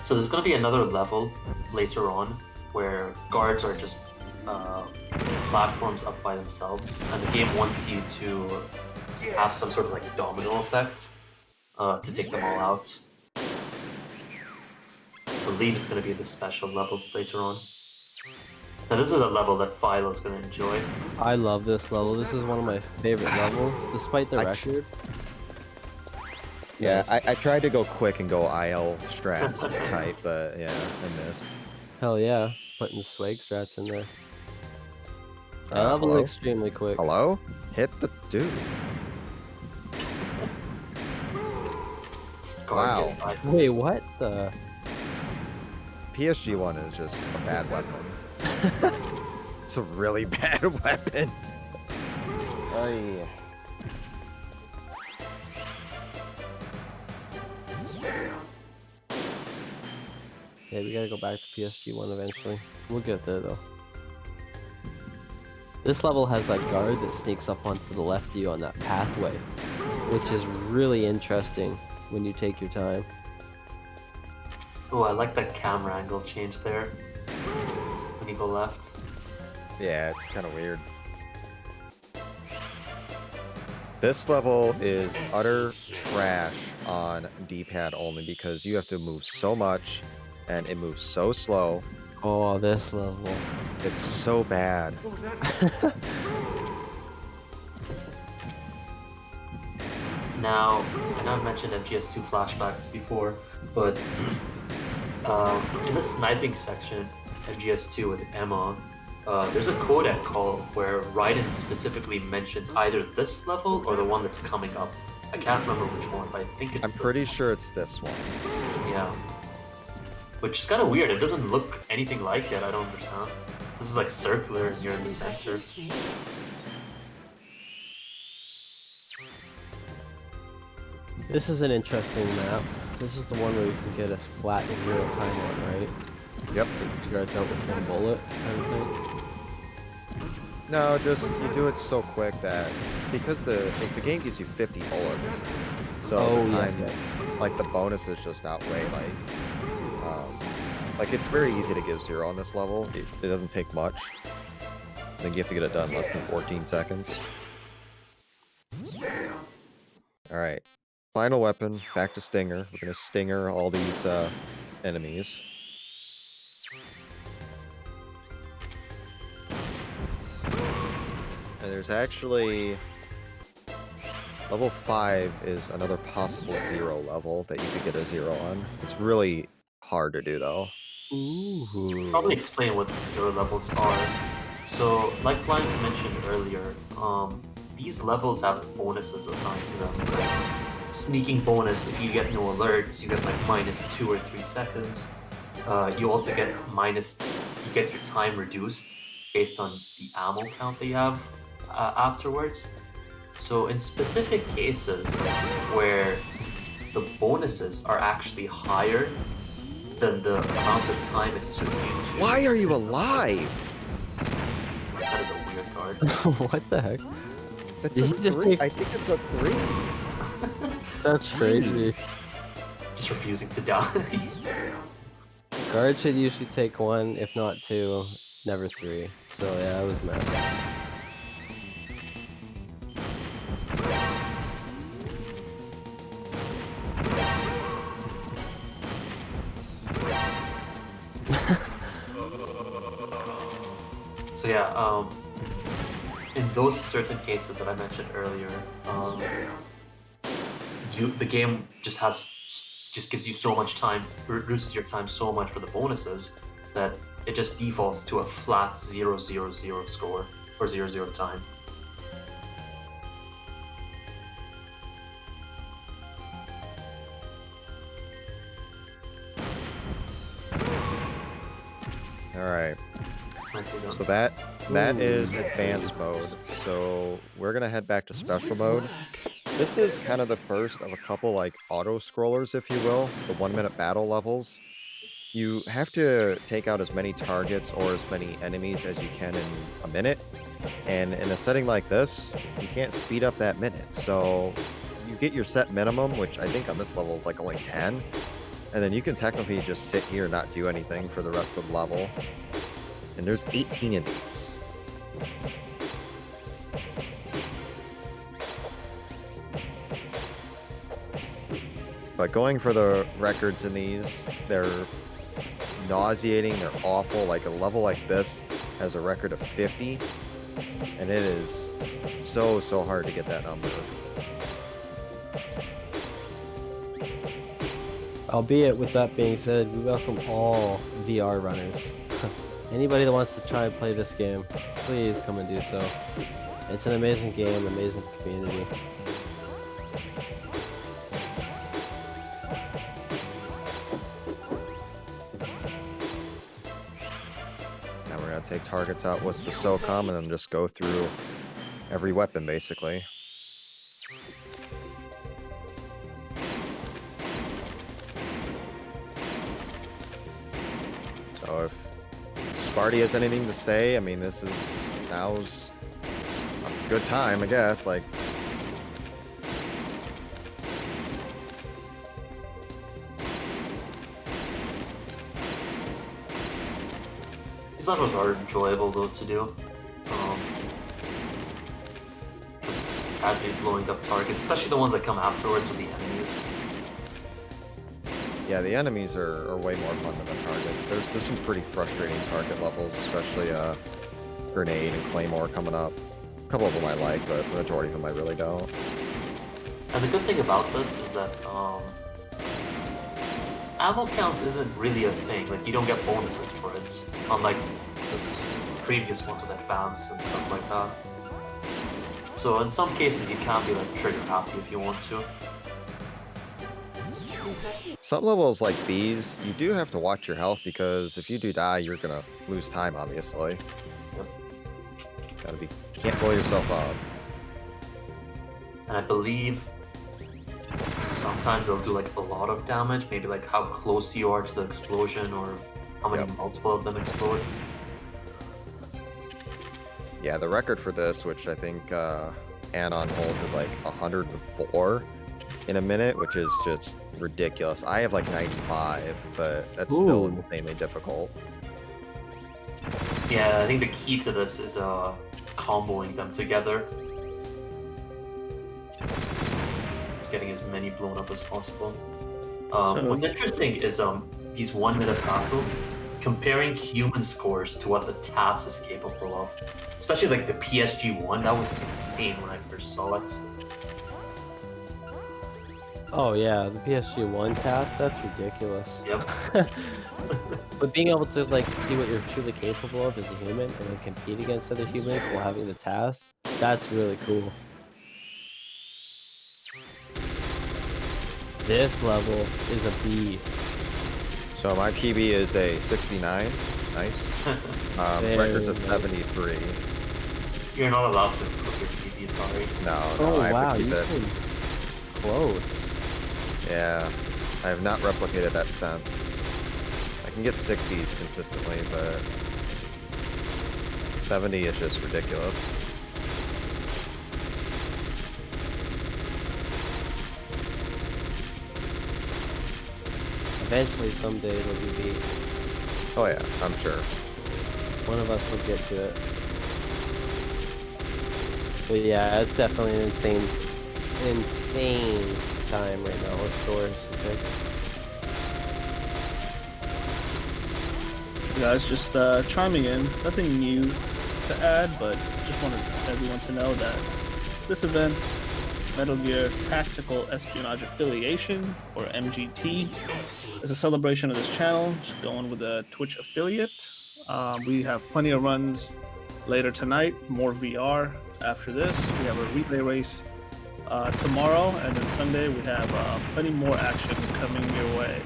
So there's going to be another level later on where guards are just platforms up by themselves, and the game wants you to have some sort of like domino effect to take them all out. I believe it's going to be the special levels later on. Now this is a level that Philo's going to enjoy. I love this level. This is one of my favorite levels, despite the record. Yeah, I tried to go quick and go IL strat type, but yeah, I missed. Hell yeah, putting swag strats in there. That level Hello? extremely quick. Hello? Hit the dude. Wow. Wait, what the? PSG1 is just a bad weapon. It's a really bad weapon. Oh yeah. Yeah, we gotta go back to PSG1 eventually. We'll get there though. This level has that guard that sneaks up onto the left of you on that pathway, which is really interesting when you take your time. Oh, I like that camera angle change there when you go left. Yeah, it's kind of weird. This level is utter trash on D-pad only because you have to move so much and it moves so slow. Oh, this level. It's so bad. Now, I know I've mentioned MGS2 flashbacks before, but in the sniping section, MGS2 with Emma, there's a codec call where Raiden specifically mentions either this level or the one that's coming up. I can't remember which one, but I think it's I'm pretty sure it's this one. Yeah. Which is kind of weird. It doesn't look anything like it. I don't understand. This is like circular and you're in the center. This is an interesting map. This is the one where you can get a flat 0 time on, right? Yep. Take the guards out with one bullet, kind of thing. No, just you do it so quick that because the game gives you 50 bullets, so the time, like the bonuses just outweigh like it's very easy to give 0 on this level. It doesn't take much. I think you have to get it done in less than 14 seconds. All right, final weapon. Back to Stinger. We're gonna Stinger all these enemies. And there's actually level 5 is another possible 0 level that you could get a 0 on. It's really hard to do though. Ooh. Probably explain what the 0 levels are. So, like Blimes mentioned earlier, these levels have bonuses assigned to them. Like, sneaking bonus, if you get no alerts, you get like -2 or 3 seconds. You also get you get your time reduced based on the ammo count that you have afterwards. So in specific cases where the bonuses are actually higher than the amount of time it took you to... Why are you alive? That is a weird card. What the heck? That's Did a he just 3. take- I think it's a 3. That's crazy. Just refusing to die. Guard should usually take 1, if not 2, never 3. So yeah, I was mad. So So yeah, in those certain cases that I mentioned earlier, the game just gives you so much time, reduces your time so much for the bonuses that it just defaults to a flat 0-0-0 score or 0-0 time. All right. Nicely done. So that is advanced mode. So we're gonna head back to special mode. This is kind of the first of a couple like auto scrollers, if you will, the 1-minute battle levels. You have to take out as many targets or as many enemies as you can in a minute. And in a setting like this, you can't speed up that minute. So you get your set minimum, which I think on this level is like only 10. And then you can technically just sit here and not do anything for the rest of the level. And there's 18 of these. But going for the records in these, they're nauseating, they're awful. Like a level like this has a record of 50, and it is so hard to get that number. Albeit, with that being said, we welcome all VR runners. Anybody that wants to try and play this game, please come and do so. It's an amazing game, amazing community. Now we're gonna take targets out with the SOCOM and then just go through every weapon basically. So if Sparty has anything to say, I mean, now's a good time, I guess. Like, These levels are enjoyable though to do. Just casually blowing up targets, especially the ones that come afterwards with the enemies. yeah, the enemies are way more fun than the targets. There's some pretty frustrating target levels, especially Grenade and Claymore coming up. A couple of them I like, but the majority of them I really don't. And the good thing about this is that ammo count isn't really a thing. Like, you don't get bonuses for it, unlike this previous ones with advance and stuff like that. So in some cases you can be like trigger happy if you want to. Some levels like these, you do have to watch your health because if you do die, you're gonna lose time, obviously. Yep. Can't blow yourself up. And I believe sometimes they'll do like a lot of damage, maybe like how close you are to the explosion or how many multiple of them explode. Yeah, the record for this, which I think Anon holds, is like 104 in a minute, which is just ridiculous. I have like 95, but that's still insanely difficult. Yeah, I think the key to this is comboing them together. Getting as many blown up as possible. What's interesting is these 1-minute battles, comparing human scores to what the TAS is capable of. Especially like the PSG one, that was insane when I first saw it. Oh yeah, the PSG1 task, that's ridiculous. Yep. But being able to like see what you're truly capable of as a human and then compete against other humans while having the task, that's really cool. This level is a beast. So my PB is a 69. Nice. Records of 73. You're not allowed to improve your PB, sorry. No, I have to keep it. Close. Yeah, I have not replicated that since. I can get 60s consistently, but 70 is just ridiculous. Eventually, someday it'll be beat. Oh yeah, I'm sure. One of us will get to it. But yeah, it's definitely an insane time right now with storage to say. Guys, just chiming in. Nothing new. to add, but just wanted everyone to know that this event, Metal Gear Tactical Espionage Affiliation, or MGT, is a celebration of this channel, just going with a Twitch affiliate. We have plenty of runs later tonight, more VR after this. We have a relay race tomorrow, and then Sunday we have plenty more action coming your way.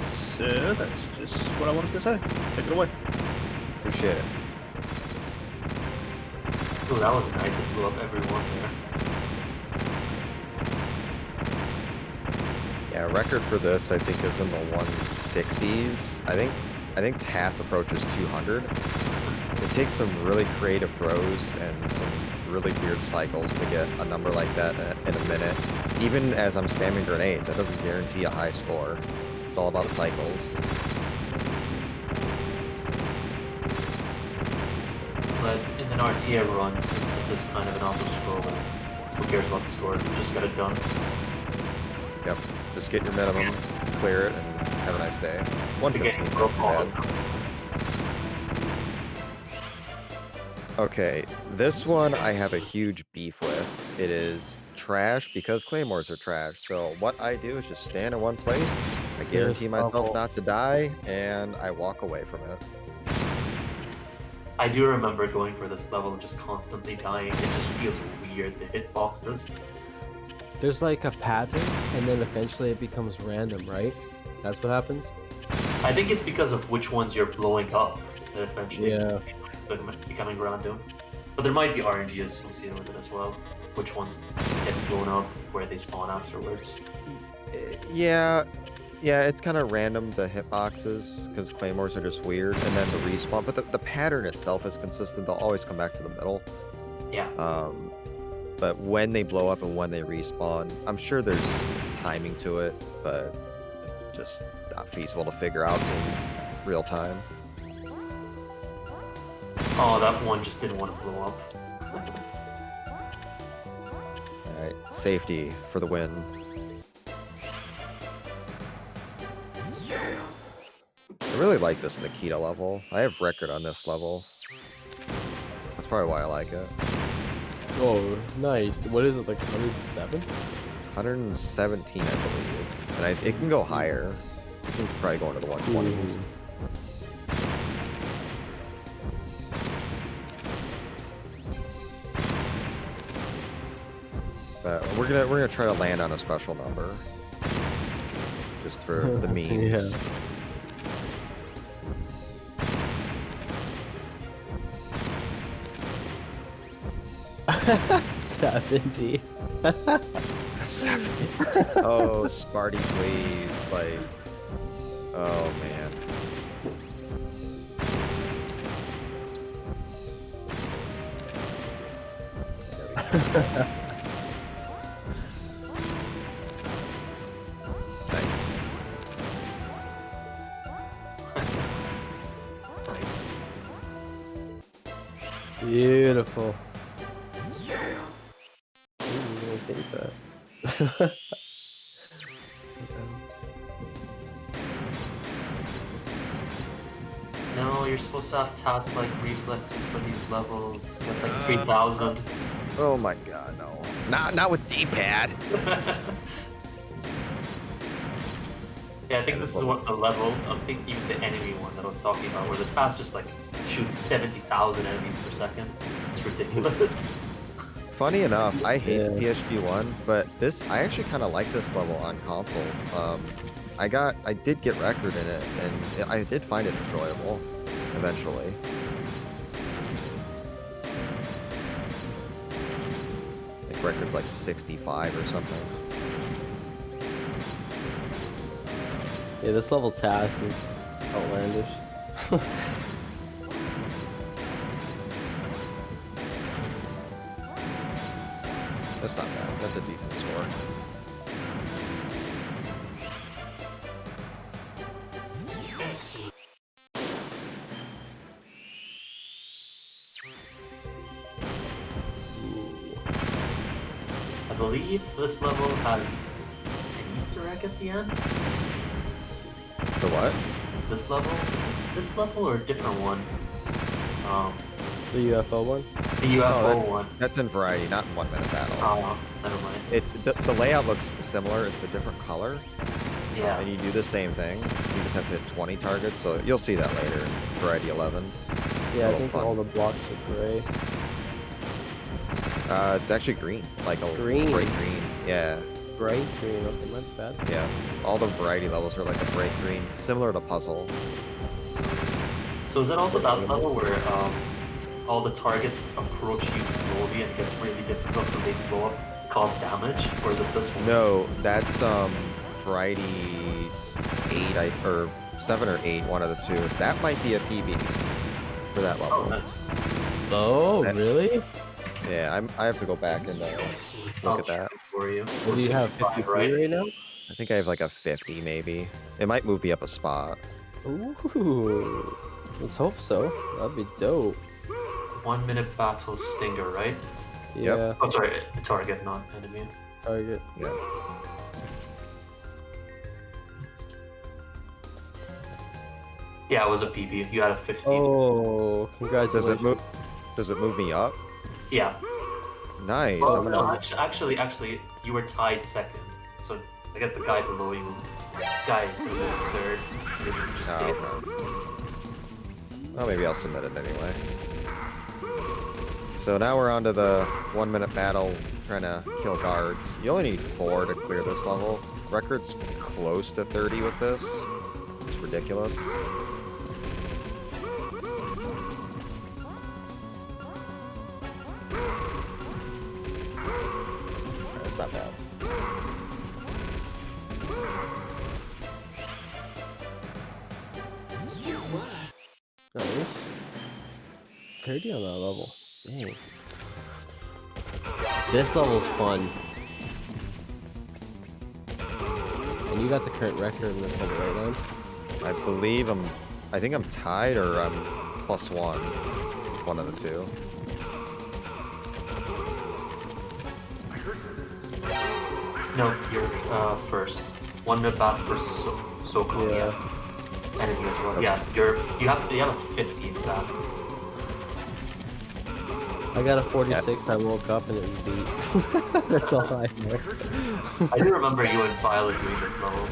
So that's just what I wanted to say. Take it away. Appreciate it. Ooh, that was nice. It blew up everyone there. Yeah, record for this I think is in the 160s. I think TAS approaches 200. It takes some really creative throws and some really weird cycles to get a number like that in a minute. Even as I'm spamming grenades, that doesn't guarantee a high score. It's all about cycles. But in an RTA run, since this is kind of an auto-scroller, who cares about the score? Just get it done. Yep. Just get your minimum, clear it, and have a nice day. 115 is not too bad. Okay, this one I have a huge beef with. It is trash because claymores are trash. So what I do is just stand in one place, I guarantee myself not to die, and I walk away from it. I do remember going for this level and just constantly dying. It just feels weird, the hitboxes. There's like a pattern, and then eventually it becomes random, right? That's what happens? I think it's because of which ones you're blowing up that eventually Yeah. it's becoming random. But there might be RNG associated with it as well. Which ones get blown up, where they spawn afterwards. Yeah, it's kind of random, the hitboxes, because claymores are just weird, and then the respawn, but the pattern itself is consistent. They'll always come back to the middle. Yeah. But when they blow up and when they respawn, I'm sure there's timing to it, but just not feasible to figure out in real time. Oh, that one just didn't want to blow up. Alright, safety for the win. I really like this Nikita level. I have record on this level. That's probably why I like it. Oh, nice. What is it, like 107? 117, I believe. And it can go higher. It can probably go into the 120s. But we're gonna try to land on a special number. Just for the memes. Yeah. $70. 70. Oh, Sparty, please. Like, oh man. Nice. Nice. Beautiful. Ooh, I hate that. No, you're supposed to have task-like reflexes for these levels. You have like 3,000. Oh my god, no. Not with D-pad. Yeah, I think this is what the level, I think even the enemy one that I was talking about, where the task just like shoots 70,000 enemies per second. It's ridiculous. Funny enough, I hate PSG1, but I actually kind of like this level on console. I did get record in it, and I did find it enjoyable eventually. I think record's like 65 or something. Yeah, this level task is outlandish. That's not bad. That's a decent score. I believe this level has an Easter egg at the end. The what? This level? Is it this level or a different one? The UFO one? The UFO that- one. That's in variety, not in 1 minute battle. Oh, never mind. The layout looks similar. It's a different color. Yeah. And you do the same thing. You just have to hit 20 targets. So you'll see that later. Variety 11. Yeah, I Little think fun. all the blocks are gray. It's actually green, like a Green. bright green. Yeah, Bright green, okay, my bad. yeah. All the variety levels are like a bright green, similar to puzzle. So is it also that level where all the targets approach you slowly and it gets really difficult because they blow up, cause damage, or is it this one? No, that's variety 8 or 7 or 8, one of the two. That might be a PB for that Oh, level. nice. Oh, That- really? Yeah, I have to go back and I'll look at that. check it for you. What do you have, 53 right? right now? I think I have like a 50 maybe. It might move me up a spot. Ooh, let's hope so. That'd be dope. 1 minute battle stinger, right? Yep. Yeah, Oh, sorry, target, not enemy. target. Yeah. Yeah, it was a PB. You had a 15. Oh, Does congratulations. it move? Does it move me up? Yeah. Nice. Well, I'm no, gonna. actually, you were tied second. So I guess the guy below you, guy is going to be third. You just Oh, stay. okay. Well, maybe I'll submit it anyway. So now we're on to the 1 minute battle, trying to kill guards. You only need 4 to clear this level. Record's close to 30 with this. It's ridiculous. That's not bad. Nice. 30 on that level. Dang. This level's fun. And you got the current record in this level, right, Lance? I think I'm tied or I'm +1. One of the two. No, you're first. 1 minute battle versus Soko. Yeah. Enemy as well. Yeah, you have a 50 exact. I got a 46, I woke up and it was beat. That's all I know. I do remember you and Violet doing this level.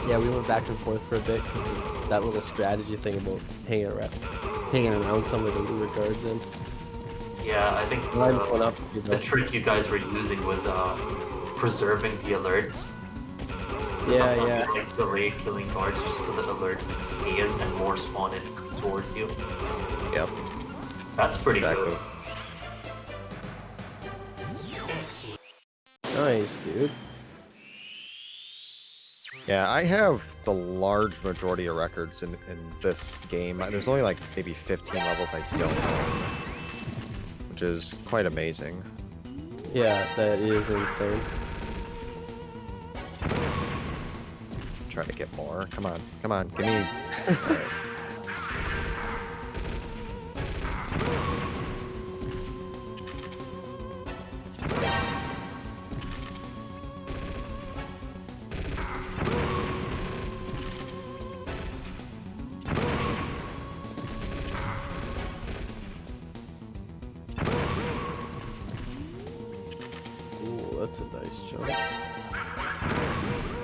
Yeah, we went back and forth for a bit. 'Cause of that little strategy thing about hanging around somewhere to lure guards in. Yeah, I think Line one up. the trick you guys were using was preserving the alerts. So Yeah, sometimes yeah. you like delay killing guards just so the alert stays and more spawn in towards you. Yep. That's pretty Exactly. good. Nice, dude. Yeah, I have the large majority of records in this game. There's only like maybe 15 levels I don't own, which is quite amazing. Yeah, that is insane. Try to get more. Come on, give me. Alright. Ooh, that's a nice jump.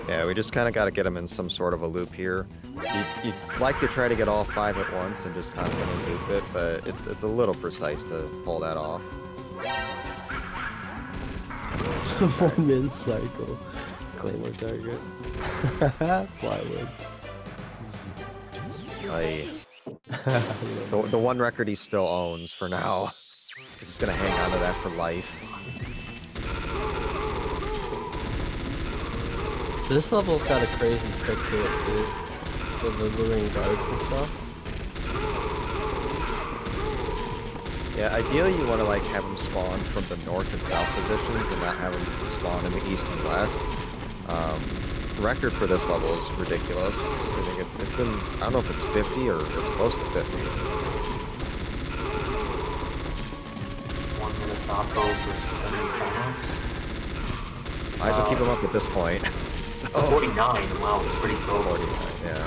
Yeah, we just kind of got to get them in some sort of a loop here. You'd like to try to get all 5 at once and just constantly loop it, but it's a little precise to pull that off. 1 min cycle. Claymore targets. Plywood. The one record he still owns for now. He's just gonna hang on to that for life. This level's got a crazy trick to it too. With the luring guards and stuff. Yeah, ideally you want to like have them spawn from the north and south positions and not have them spawn in the east and west. Record for this level is ridiculous. I think it's in, I don't know if it's 50 or it's close to 50. 1 minute battle versus enemy finals. I will keep them up at this point. So, It's a 49. Wow, it's pretty close. 49, yeah. I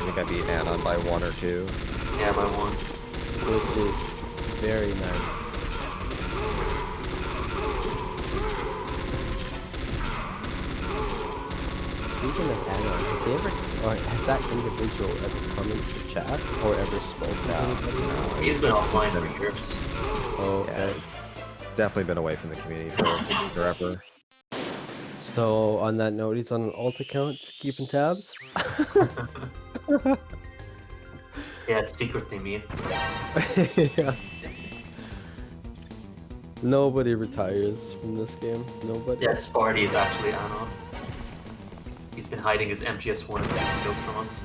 think I beat Anon by 1 or 2. Yeah, by 1. which is very nice. Speaking of add-on, has that individual ever come into the chat or ever spoke to anybody? No, He's been offline for years. Oh, yeah, okay. it's definitely been away from the community for forever. So on that note, he's on an alt account, keeping tabs. Yeah, it's secretly me. Yeah. Nobody retires from this game. Nobody. Yeah, Sparty is actually Anon. He's been hiding his MGS 1 and 2 skills from us.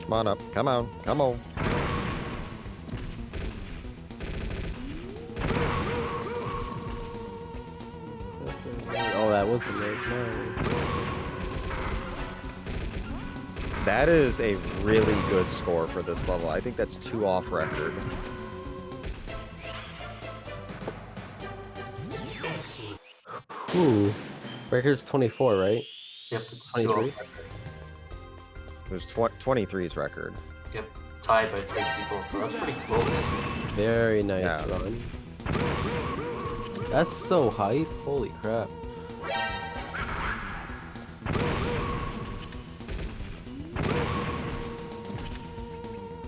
Come on up. Come on. Come on. Oh, that was the name. That is a really good score for this level. I think that's 2 off record. Ooh. Record's 24, right? Yep, it's 23? 2 off. It was 23's record. Yep, tied by 3 people, so that's pretty close. Very nice Yeah. run. That's so hype. Holy crap.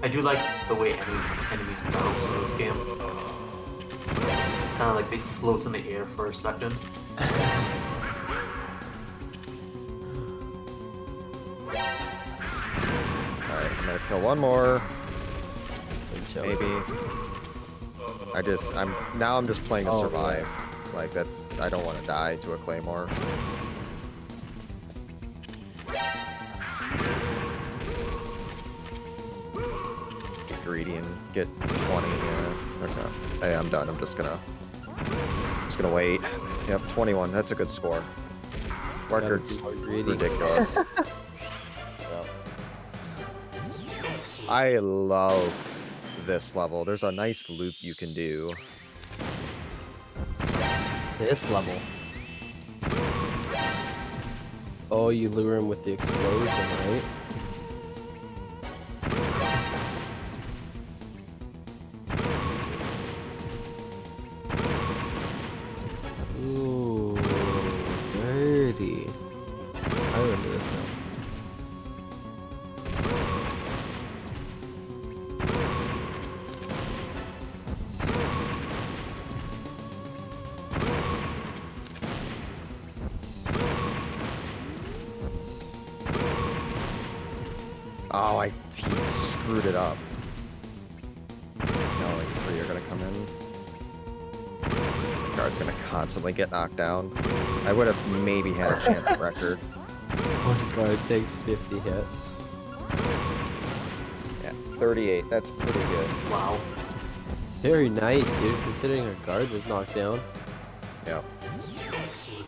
I do like the way enemies bounce in this game. It's kind of like they float in the air for a second. Alright, I'm gonna kill one more. Good job. Maybe. I'm just playing to Oh, survive. Like I don't want to die to a claymore. Get greedy and get 20. Yeah. Okay. Hey, I'm done. I'm just gonna wait. Yep, 21. That's a good score. Record's Gotta be more greedy. ridiculous. Well, I love this level. There's a nice loop you can do. this level. Oh, you lure him with the explosion, right? Ooh, dirty. I remember this now. Oh, he screwed it up. No, like 3 are gonna come in. The guard's gonna constantly get knocked down. I would have maybe had a chance at record. One guard takes 50 hits. Yeah, 38. That's pretty good. Wow. Very nice, dude, considering our guard was knocked down. Yep.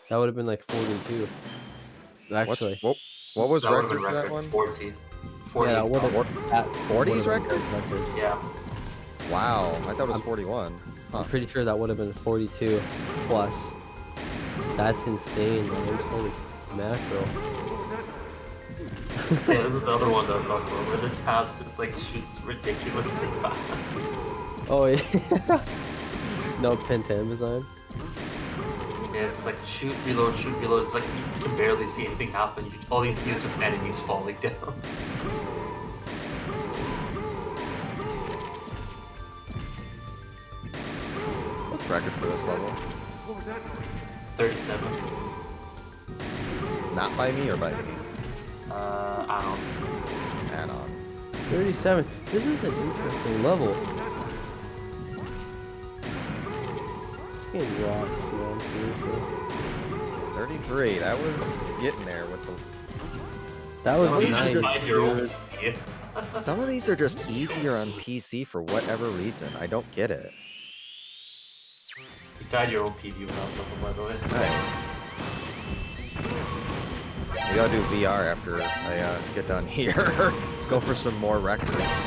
That would have been like 42. Actually. What was That would've record been for that one? 40. 40. Yeah, that would have 40's record? Yeah. Wow, I thought it was 41. Huh. I'm pretty sure that would have been 42 plus. That's insane, man. Holy mackerel. Yeah, this is the other one that I was talking about, where the task just like shoots ridiculously fast. Oh yeah. No Pentagon design. Yeah, it's just like shoot, reload, shoot, reload. It's like you can barely see anything happen. All you see is just enemies falling down. What's record for this level? 37. Not by me or by me? I don't know. Add on. 37. This is an interesting level. This game rocks, man. Seriously. 33. That was getting there with the. That was Somebody nice. just find your own dude. yeah. Some of these are just easier on PC for whatever reason. I don't get it. You tied your own PB without looking, by the way. Nice. Maybe I'll do VR after I get done here. Go for some more records.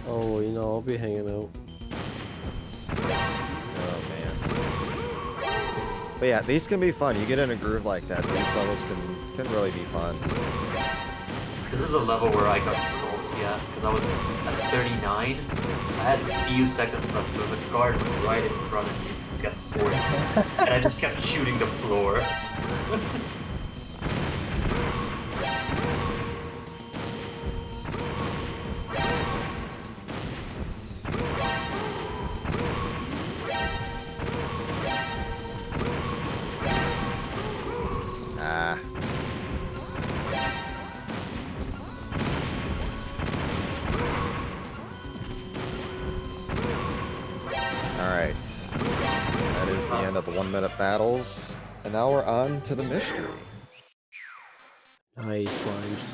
Oh, you know, I'll be hanging out. Oh man. But yeah, these can be fun. You get in a groove like that, these levels can really be fun. This is a level where I got salty at, because I was at 39. I had a few seconds left. There was a guard right in front of me to get 40. And I just kept shooting the floor. Ah. Alright. That is the end of the 1-minute battles. And now we're on to the mystery. Nice slimes.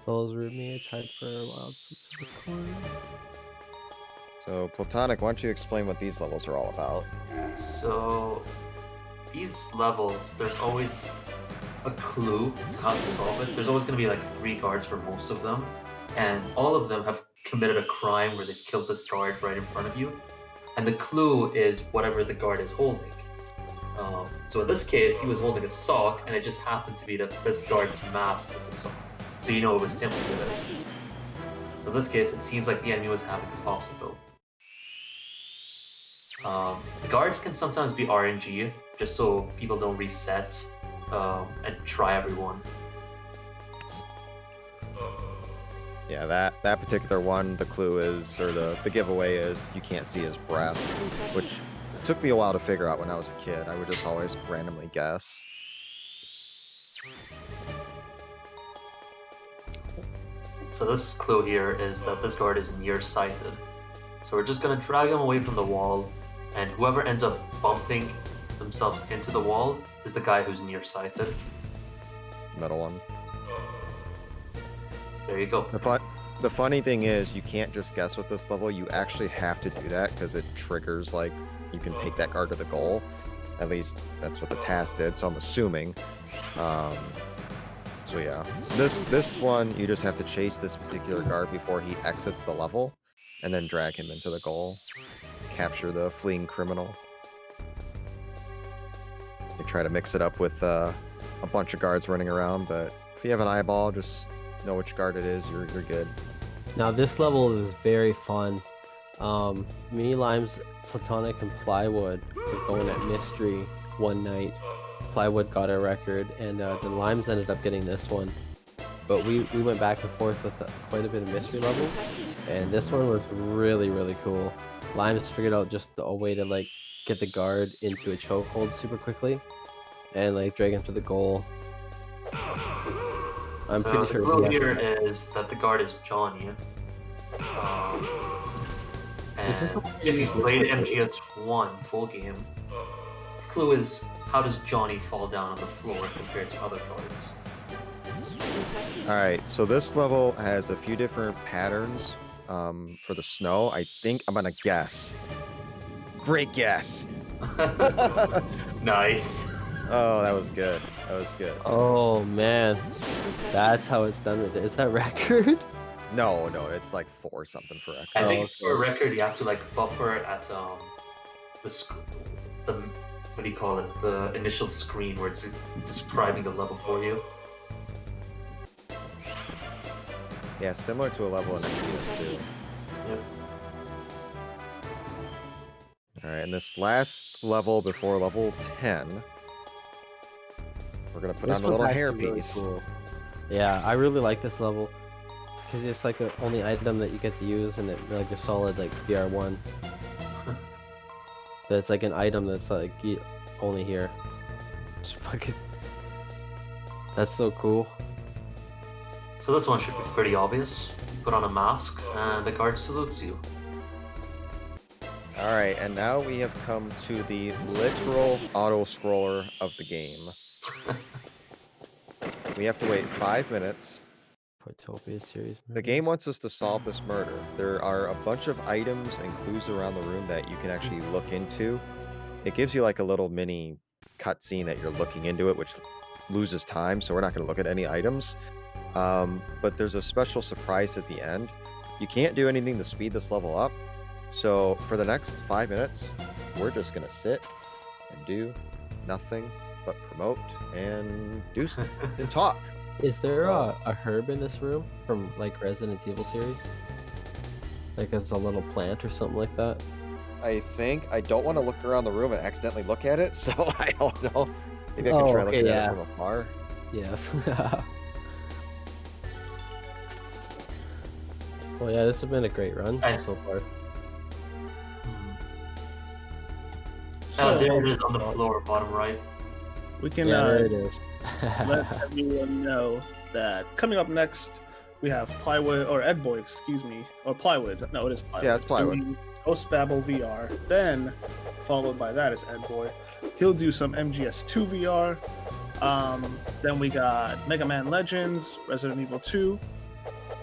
Souls root me. I tried for a while to record. So, Platonic, why don't you explain what these levels are all about? So, these levels, there's always a clue to how to solve it. There's always going to be like 3 guards for most of them, and all of them have committed a crime where they've killed this guard right in front of you. And the clue is whatever the guard is holding. So in this case, he was holding a sock, and it just happened to be that this guard's mask was a sock. So you know it was him who did it. So in this case, it seems like the enemy was having a popsicle. The guards can sometimes be RNG, just so people don't reset and try everyone. Yeah, that particular one, the clue is, or the giveaway is, you can't see his breath, which took me a while to figure out when I was a kid. I would just always randomly guess. So this clue here is that this guard is nearsighted. So we're just going to drag him away from the wall, and whoever ends up bumping themselves into the wall is the guy who's nearsighted. Middle one. There you go. The funny thing is, you can't just guess with this level. You actually have to do that because it triggers, like, you can take that guard to the goal. At least that's what the task did, so I'm assuming. So yeah, this one, you just have to chase this particular guard before he exits the level, and then drag him into the goal. Capture the fleeing criminal. You try to mix it up with a bunch of guards running around, but if you have an eyeball, just know which guard it is, you're good. Now this level is very fun. Me, Limes, Platonic, and Plywood were going at Mystery one night. Plywood got a record, and then Limes ended up getting this one. But we went back and forth with quite a bit of Mystery levels, and this one was really, really cool. Limes figured out just a way to like get the guard into a chokehold super quickly, and like drag him to the goal. I'm So pretty sure the clue here is that the guard is Johnny. This is And the- if you've played MGS 1 full game, the clue is how does Johnny fall down on the floor compared to other guards? Alright, so this level has a few different patterns for the snow. I think I'm gonna guess. Great guess! Nice. Oh, that was good. That was good. Oh man, that's how it's done with it. Is that record? No, it's like 4 something for record. I think okay. for a record, you have to like buffer at the what do you call it? The initial screen where it's describing the level for you. Yeah, similar to a level in MGS2. Yep. Alright, and this last level before level 10, we're gonna put This on a little one's actually really hairpiece. cool. Yeah, I really like this level because it's like the only item that you get to use, and it like a solid like VR1. That's like an item that's like only here. Just fucking. That's so cool. So this one should be pretty obvious. You put on a mask, and the guard salutes you. Alright, and now we have come to the literal auto-scroller of the game. We have to wait 5 minutes. Portopia series. The game wants us to solve this murder. There are a bunch of items and clues around the room that you can actually look into. It gives you like a little mini cutscene that you're looking into it, which loses time. So we're not going to look at any items. But there's a special surprise at the end. You can't do anything to speed this level up. So for the next 5 minutes, we're just going to sit and do nothing but promote and do and talk. Is there a herb in this room from like Resident Evil series? Like it's a little plant or something like that? I think I don't want to look around the room and accidentally look at it, so I don't know. Maybe I can try looking at it from afar. Yeah. Well, yeah, this has been a great run so far. There it is on the floor, bottom right. We can there it is. let everyone know that coming up next, we have Plywood, or Edboy, excuse me, or Plywood. No, it is Plywood. Yeah, it's Plywood. Doing Ghost Babel VR. Then, followed by that is Edboy. He'll do some MGS 2 VR. Then we got Mega Man Legends, Resident Evil 2.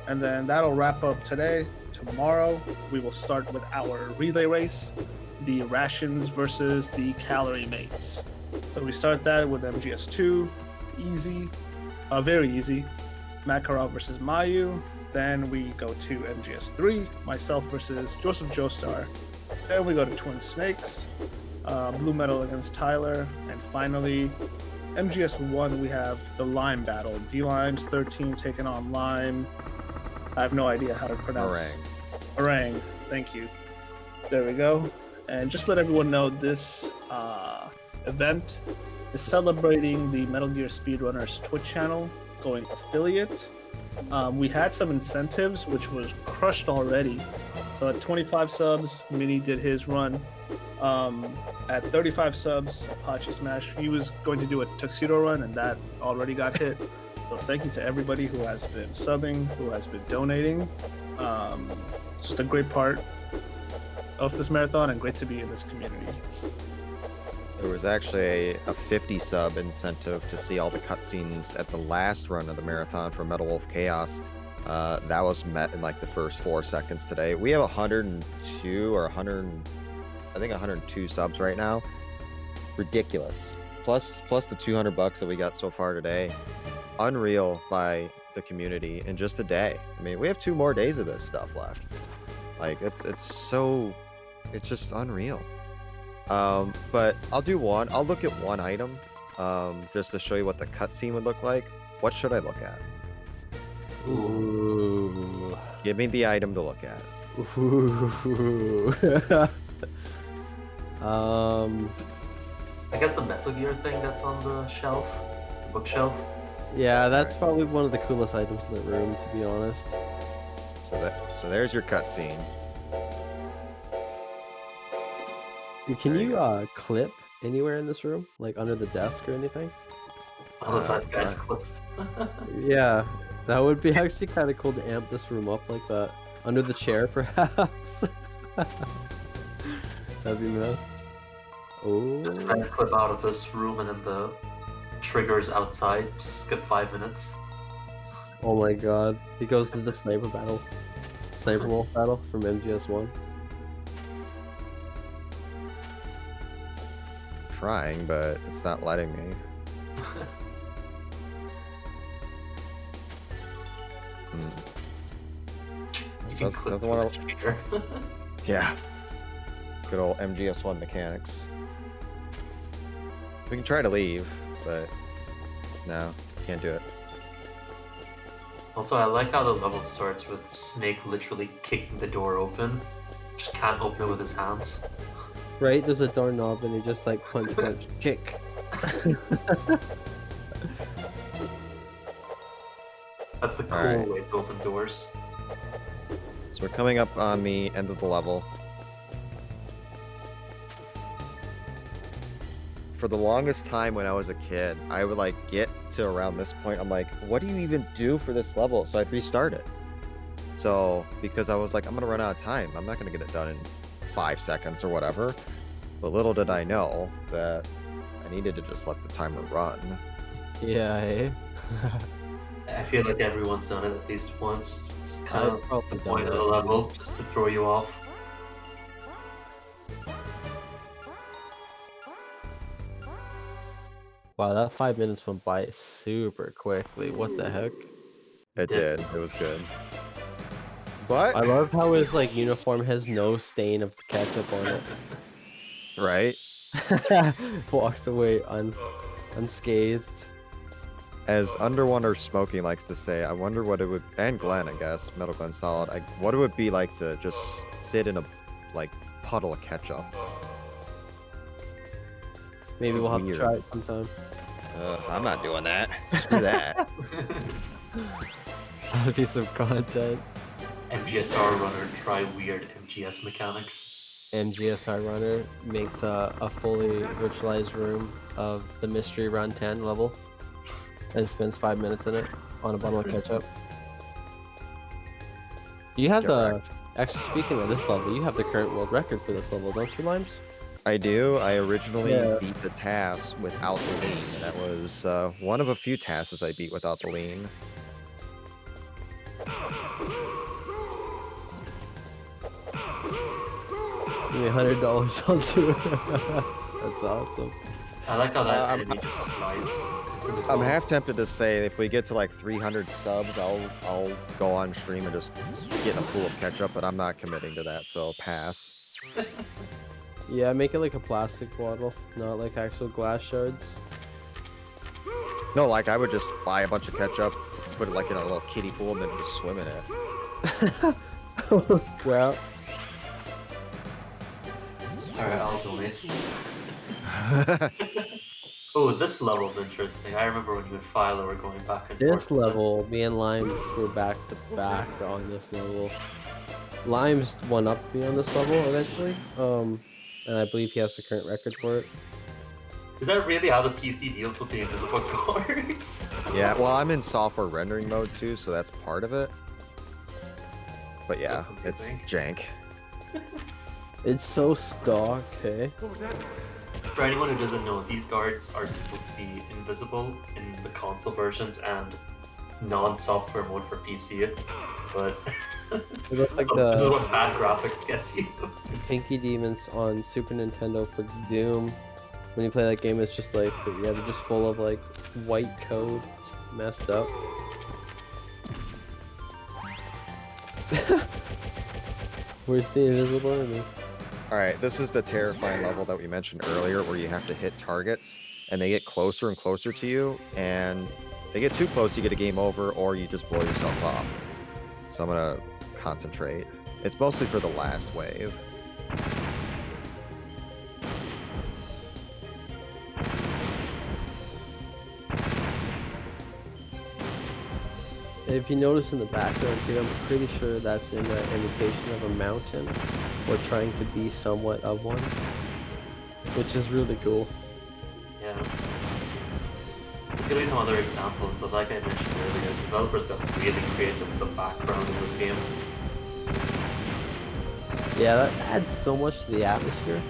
And then that'll wrap up today. Tomorrow, we will start with our relay race, the rations versus the calorie mates. So we start that with MGS 2, easy, very easy, Makarov versus Mayu. Then we go to MGS 3, myself versus Joseph Joestar. Then we go to Twin Snakes, Blue Metal against Tyler. And finally, MGS 1, we have the Lime battle. D-Limes 13 taking on Lime. I have no idea how to pronounce Orang. Thank you. There we go. And just let everyone know this event is celebrating the Metal Gear Speedrunners Twitch channel going affiliate. We had some incentives, which was crushed already. So at 25 subs, Mini did his run. At 35 subs, Apache Smash, he was going to do a tuxedo run, and that already got hit. So thank you to everybody who has been subbing, who has been donating. It's just a great part of this marathon and great to be in this community. There was actually a 50 sub incentive to see all the cutscenes at the last run of the marathon for Metal Wolf Chaos. That was met in like the first 4 seconds today. We have 102 or 100, I think 102 subs right now. Ridiculous. Plus the $200 that we got so far today. Unreal by the community in just a day. I mean, we have 2 more days of this stuff left. Like it's just unreal. But I'll look at one item just to show you what the cutscene would look like. What should I look at? Ooh. Give me the item to look at. Ooh. I guess the Metal Gear thing that's on the shelf, the bookshelf. Yeah, that's probably one of the coolest items in the room, to be honest. So there's your cutscene. Can you clip anywhere in this room, like under the desk or anything? Oh, that guy's clip. Yeah, that would be actually kind of cool to amp this room up like that. Under the chair, perhaps. That'd be messed. Oh. Try to clip out of this room and then the triggers outside. Skip 5 minutes. Oh my god. He goes to the sniper battle. Sniper wolf battle from MGS 1. Trying, but it's not letting me. You can clip the trigger. Yeah. Good old MGS1 mechanics. We can try to leave, but no, can't do it. Also, I like how the level starts with Snake literally kicking the door open. Just can't open it with his hands. Right? There's a doorknob and he just like punch, kick. That's the cool way to open doors. So we're coming up on the end of the level. For the longest time when I was a kid, I would like get to around this point. I'm like, what do you even do for this level? So I'd restart it. So because I was like, I'm gonna run out of time. I'm not gonna get it done in 5 seconds or whatever. But little did I know that I needed to just let the timer run. Yeah, eh? I feel like everyone's done it at least once. It's kind I've of probably the done point it. of the level, just to throw you off. Wow, that 5 minutes went by super quickly. What the heck? It did. It was good. But I love how his like uniform has no stain of ketchup on it. right, Walks away unscathed. as Underwater Smoking likes to say, I wonder what it would, and Glenn, I guess, Metal Glenn Solid, what it would be like to just sit in a like puddle of ketchup. Maybe we'll have to Weird. try it sometime. I'm not doing that. Screw that. That'd be some content. MGSR runner try weird MGS mechanics. MGSR runner makes a fully virtualized room of the mystery run 10 level and spends 5 minutes in it on a bottle of ketchup. You have Correct. actually speaking of this level, you have the current world record for this level, don't you, Limes? I do. I originally Yeah. beat the task without the lean. That was one of a few tasks I beat without the lean. Give me $100 onto it. That's awesome. I like how that I'm- enemy just slides into the I'm goal. half tempted to say if we get to like 300 subs, I'll go on stream and just get in a pool of ketchup, but I'm not committing to that, so pass. Yeah, make it like a plastic bottle, not like actual glass shards. No, like I would just buy a bunch of ketchup, put it like in a little kiddie pool, and then just swim in it. Wow. Alright, I'll donate. Oh, this level's interesting. I remember when you and Philo were going back and forth. This level, me and Limes were back to back on this level. Limes won up me on this level eventually, and I believe he has the current record for it. Is that really how the PC deals with the invisible guards? Yeah, well, I'm in software rendering mode too, so that's part of it. But yeah, it's jank. It's so stock, hey? For anyone who doesn't know, these guards are supposed to be invisible in the console versions and non-software mode for PC. But They look like this is the what bad graphics gets you. Pinky Demons on Super Nintendo for Doom. When you play that game, it's just like, yeah, they're just full of like white code. It's messed up. Where's the invisible enemy? Alright, this is the terrifying level that we mentioned earlier where you have to hit targets and they get closer and closer to you, and they get too close, you get a game over, or you just blow yourself up. So I'm gonna concentrate. It's mostly for the last wave. If you notice in the background too, I'm pretty sure that's an indication of a mountain, or trying to be somewhat of one, which is really cool. Yeah. There's gonna be some other examples, but like I mentioned earlier, developers got really creative with the background in this game. Yeah, that adds so much to the atmosphere.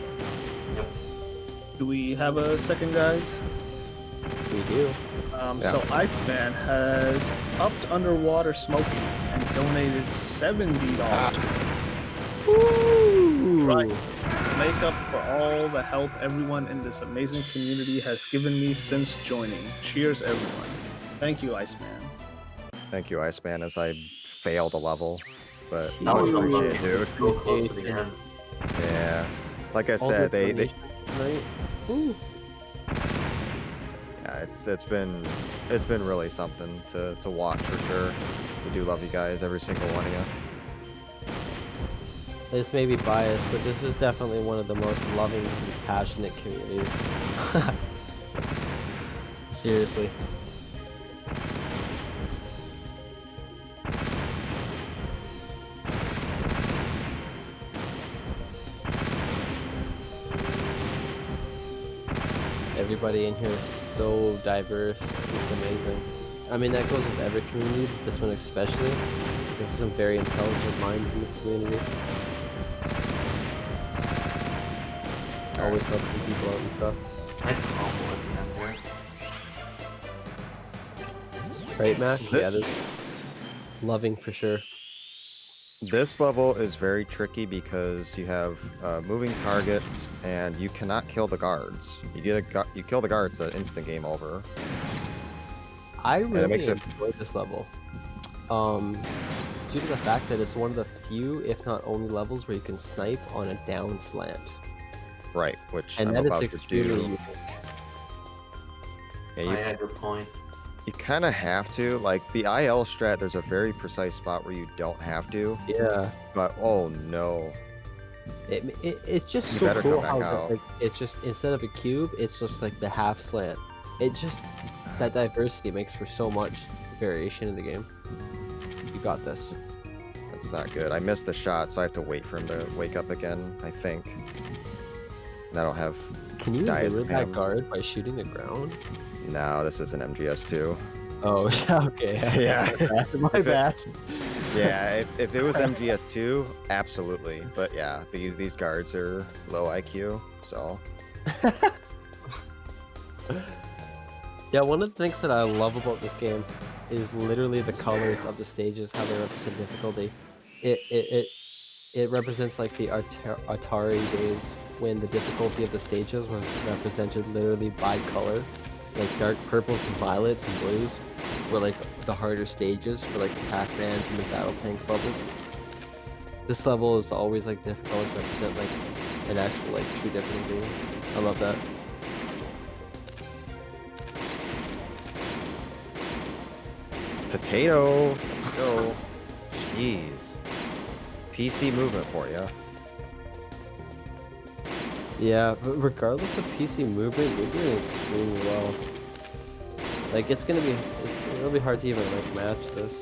Yep. Do we have a second, guys? We do. So Iceman has upped Underwater Smoking and donated $70 Woo! Right. to make up for all the help everyone in this amazing community has given me since joining. Cheers, everyone. Thank you, Iceman. Thank you, Iceman, as I failed a level. But That That much was Ooh. appreciated, unlucky. It was dude. so close to the end. Yeah. Like I All said, the they donations, right? Woo. yeah, it's been really something to watch for sure. We do love you guys, every single one of you. This may be biased, but this is definitely one of the most loving and passionate communities. Seriously. Everybody in here is so diverse. It's amazing. I mean, that goes with every community, but this one especially. There's some very intelligent minds in this community. Always helping people out and stuff. Nice combo at the end there. Right, Mac? Yeah, there's loving for sure. This level is very tricky because you have moving targets and you cannot kill the guards. You kill the guards, an instant game over. I it really makes it- enjoy this level. Due to the fact that it's one of the few, if not only, levels where you can snipe on a down slant. Right, which And I'm that is about to extremely do. unique. Yeah, I had your point. you kind of have to. Like the IL strat, there's a very precise spot where you don't have to. Yeah. But oh no. It's just You so better come cool back how out. like it's just, instead of a cube, it's just like the half slant. It just, that diversity makes for so much variation in the game. You got this. That's not good. I missed the shot, so I have to wait for him to wake up again, I think. And I don't have... Can you Dies lure that spam. guard by shooting the ground? No, this is an MGS2. Oh, okay. Yeah. My If it- bad. Yeah, if it was MGS2, absolutely. But yeah, these guards are low IQ, so... Yeah, one of the things that I love about this game is literally the colors of the stages, how they represent difficulty. It represents like the Atari days when the difficulty of the stages was represented literally by color. Like dark purples and violets and blues were like the harder stages for like the Pac-Mans and the Battle Tanks levels. This level is always like difficult to represent like an actual like true difficulty. I love that. Potato! Let's go. Jeez. PC movement for you. Yeah, but regardless of PC movement, you're doing extremely well. Like, it'll be hard to even like match this.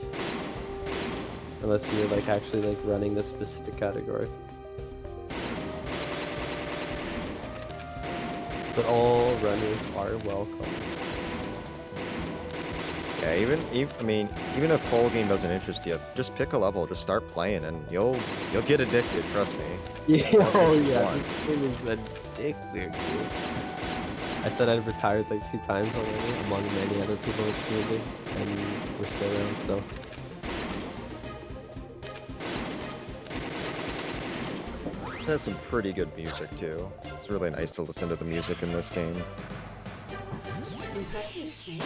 Unless you're like actually like running this specific category. But all runners are welcome. Yeah, even if full game doesn't interest you, just pick a level, just start playing, and you'll get addicted. Trust me. Oh yeah, One. this game is addictive, dude. I said I'd retired like 2 times already, among many other people in the community, and we're still around. So This has some pretty good music too. It's really nice to listen to the music in this game. Impressive, Snake.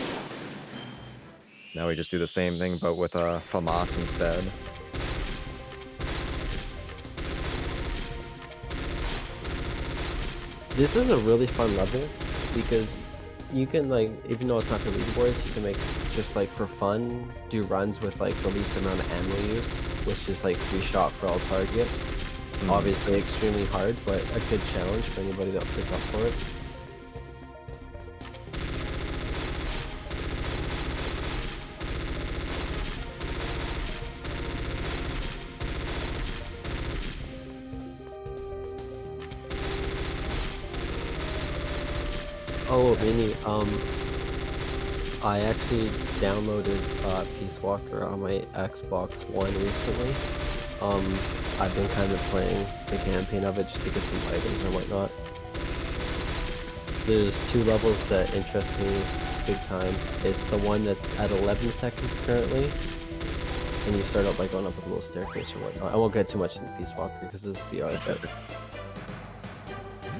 Now we just do the same thing, but with a FAMAS instead. this is a really fun level because you can like, even though it's not for leaderboards, you can make just like for fun do runs with like the least amount of ammo used, which is like 3 shot for all targets. Obviously extremely hard, but a good challenge for anybody that is up for it. Oh, Mini, I actually downloaded Peace Walker on my Xbox One recently. I've been kind of playing the campaign of it just to get some items and whatnot. There's 2 levels that interest me big time. It's the one that's at 11 seconds currently, and you start out by going up a little staircase or whatnot. I won't get too much into Peace Walker because this is VR, but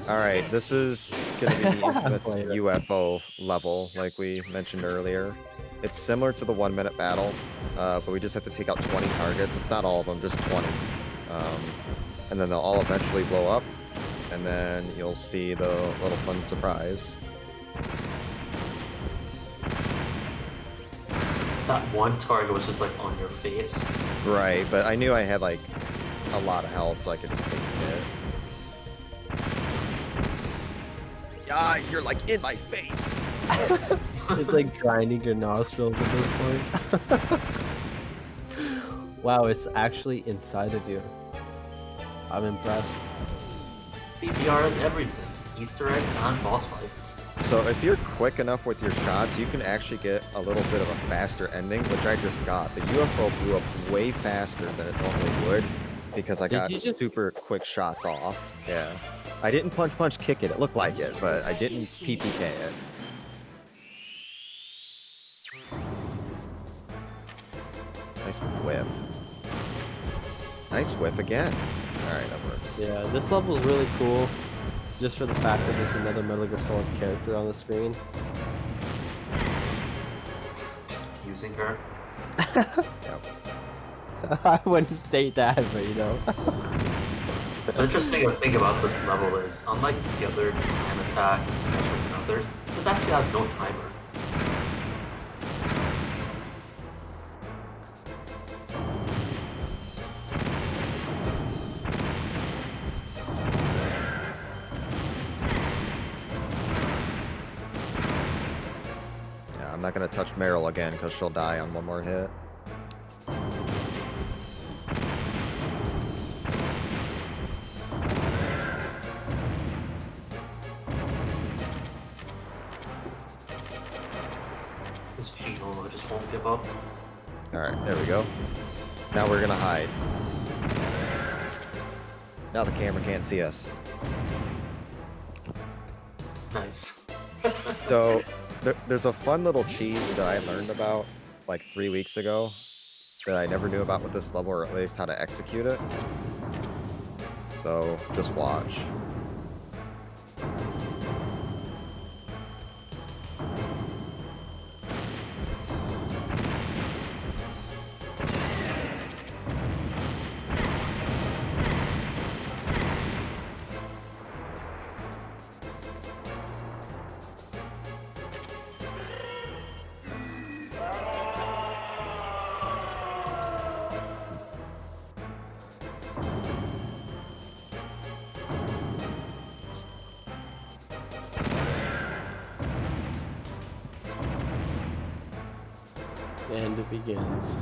Alright, this is going to be the infamous Playing it. UFO level, like we mentioned earlier. It's similar to the 1 minute battle, but we just have to take out 20 targets. It's not all of them, just 20. And then they'll all eventually blow up, and then you'll see the little fun surprise. That one target was just like on your face. Right, but I knew I had like a lot of health, so I could just take a hit. Yeah, you're like in my face. it's like grinding your nostrils at this point. Wow, it's actually inside of you. I'm impressed. CPR is everything. Easter eggs and boss fights. So if you're quick enough with your shots, you can actually get a little bit of a faster ending, which I just got. The UFO blew up way faster than it normally would because I got you just- super quick shots off. Yeah. I didn't punch kick it. It looked like it, but I didn't PPK it. Nice whiff. Nice whiff again. Alright, that works. Yeah, this level is really cool, just for the fact that there's another Metal Gear Solid character on the screen. Just using her. I wouldn't state that, but you know. So interesting thing about this level is, unlike the other time attack and specials and others, this actually has no timer. Yeah, I'm not gonna touch Meryl again because she'll die on one more hit. This Gino just won't give up. Alright, there we go. Now we're gonna hide. Now the camera can't see us. Nice. So, there's a fun little cheese that I learned about like 3 weeks ago that I never knew about with this level, or at least how to execute it. So, just watch. And it begins.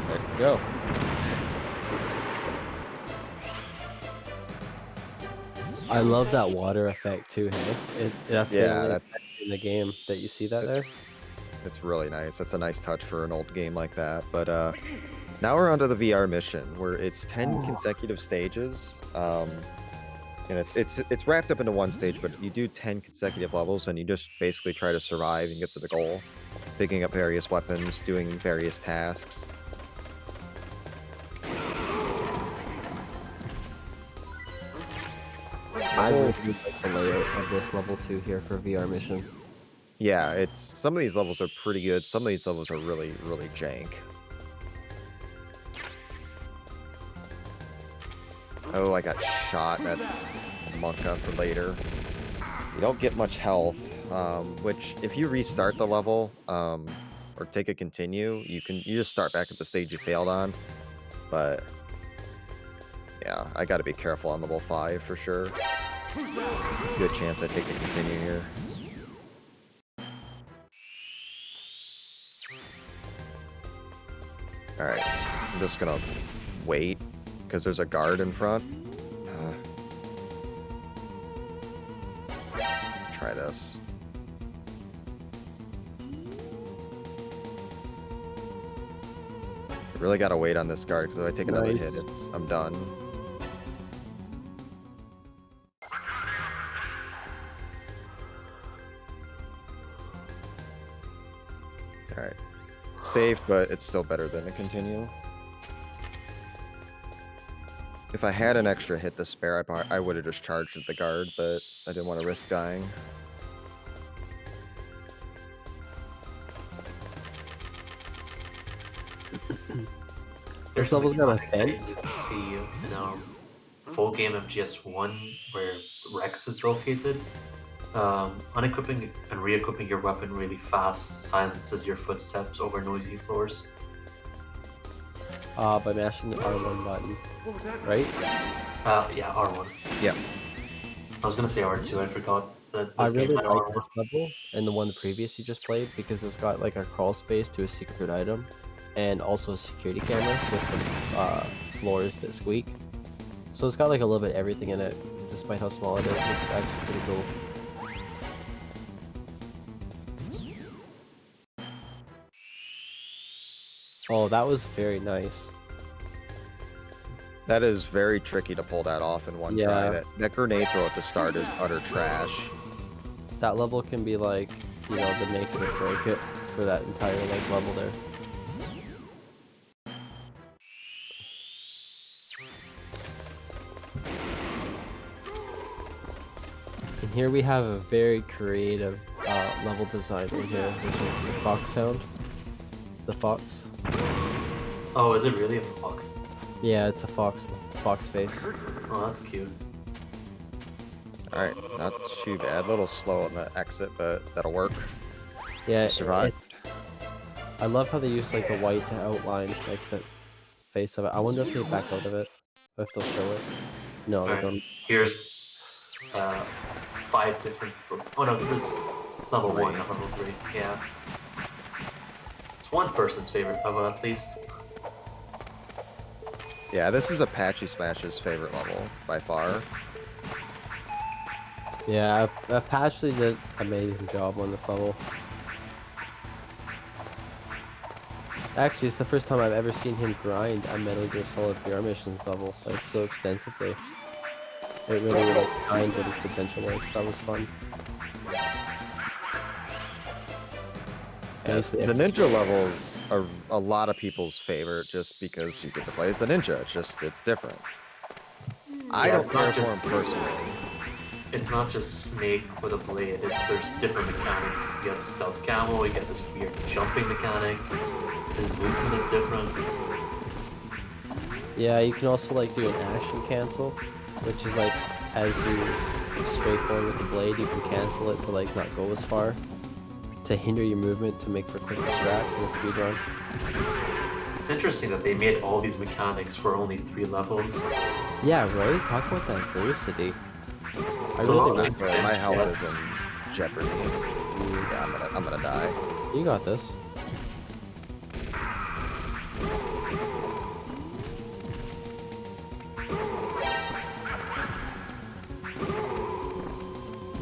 There you go. I love that water effect too, hey? That's the Yeah, only that's effect in the game that you see that there. it's really nice. That's a nice touch for an old game like that. But now we're onto the VR mission, where it's 10 consecutive stages. And it's wrapped up into one stage, but you do 10 consecutive levels, and you just basically try to survive and get to the goal, picking up various weapons, doing various tasks. I really do like the layout of this level 2 here for VR mission. Yeah, it's some of these levels are pretty good. Some of these levels are really, really jank. Oh, I got shot. That's a Monka for later. You don't get much health, which if you restart the level, or take a continue, you just start back at the stage you failed on. But yeah, I got to be careful on level 5 for sure. Good chance I take a continue here. Alright, I'm just gonna wait, because there's a guard in front. Try this. I really gotta wait on this guard, because if I take another Nice. hit, I'm done. Alright. Safe, but it's still better than a continue. If I had an extra hit to spare, I would have just charged at the guard, but I didn't want to risk dying. This level's got a vent. You can see in full game of MGS1 where Rex is located. Unequipping and re-equipping your weapon really fast silences your footsteps over noisy floors. By mashing the R1 button, right? Yeah, R1. Yeah. I was gonna say R2, I forgot that I this game really had like R1. this level and the one previous you just played because it's got like a crawl space to a secret item and also a security camera with some floors that squeak. So it's got like a little bit of everything in it, despite how small it is. It's actually pretty cool. Oh, that was very nice. That is very tricky to pull that off in one try. Yeah. That grenade throw at the start is utter trash. That level can be like, you know, the make it or break it for that entire like level there. And here we have a very creative level design in here, which is the fox hound. The fox. Oh, is it really a fox? Yeah, it's a fox face. Oh, that's cute. Alright, not too bad. A little slow on the exit, but that'll work. Yeah, Survived. I love how they use like the white to outline like the face of it. I wonder if they back out of it, or if they'll show it. No, they Alright, don't. here's 5 different people's. Oh no, this is level 1, not level 3. Yeah. It's one person's favorite level at least. Yeah, this is Apache Smash's favorite level, by far. Yeah, Apache did an amazing job on this level. Actually, it's the first time I've ever seen him grind on Metal Gear Solid VR missions level, like, so extensively. It really, like, shined what his potential was. That was fun. Yeah, the ninja levels are a lot of people's favorite just because you get to play as the ninja. It's different. I don't care for him personally. It's not just Snake with a blade, there's different mechanics. You get stealth camo, you get this weird jumping mechanic, his movement is different. Yeah, you can also like do an action cancel, which is like as you strafe forward with the blade, you can cancel it to like not go as far, to hinder your movement to make for quicker strats in a speedrun. It's interesting that they made all these mechanics for only 3 levels. Yeah, right? Talk about diversity. I This is really not good. My health is in jeopardy. Yeah, I'm gonna die. You got this.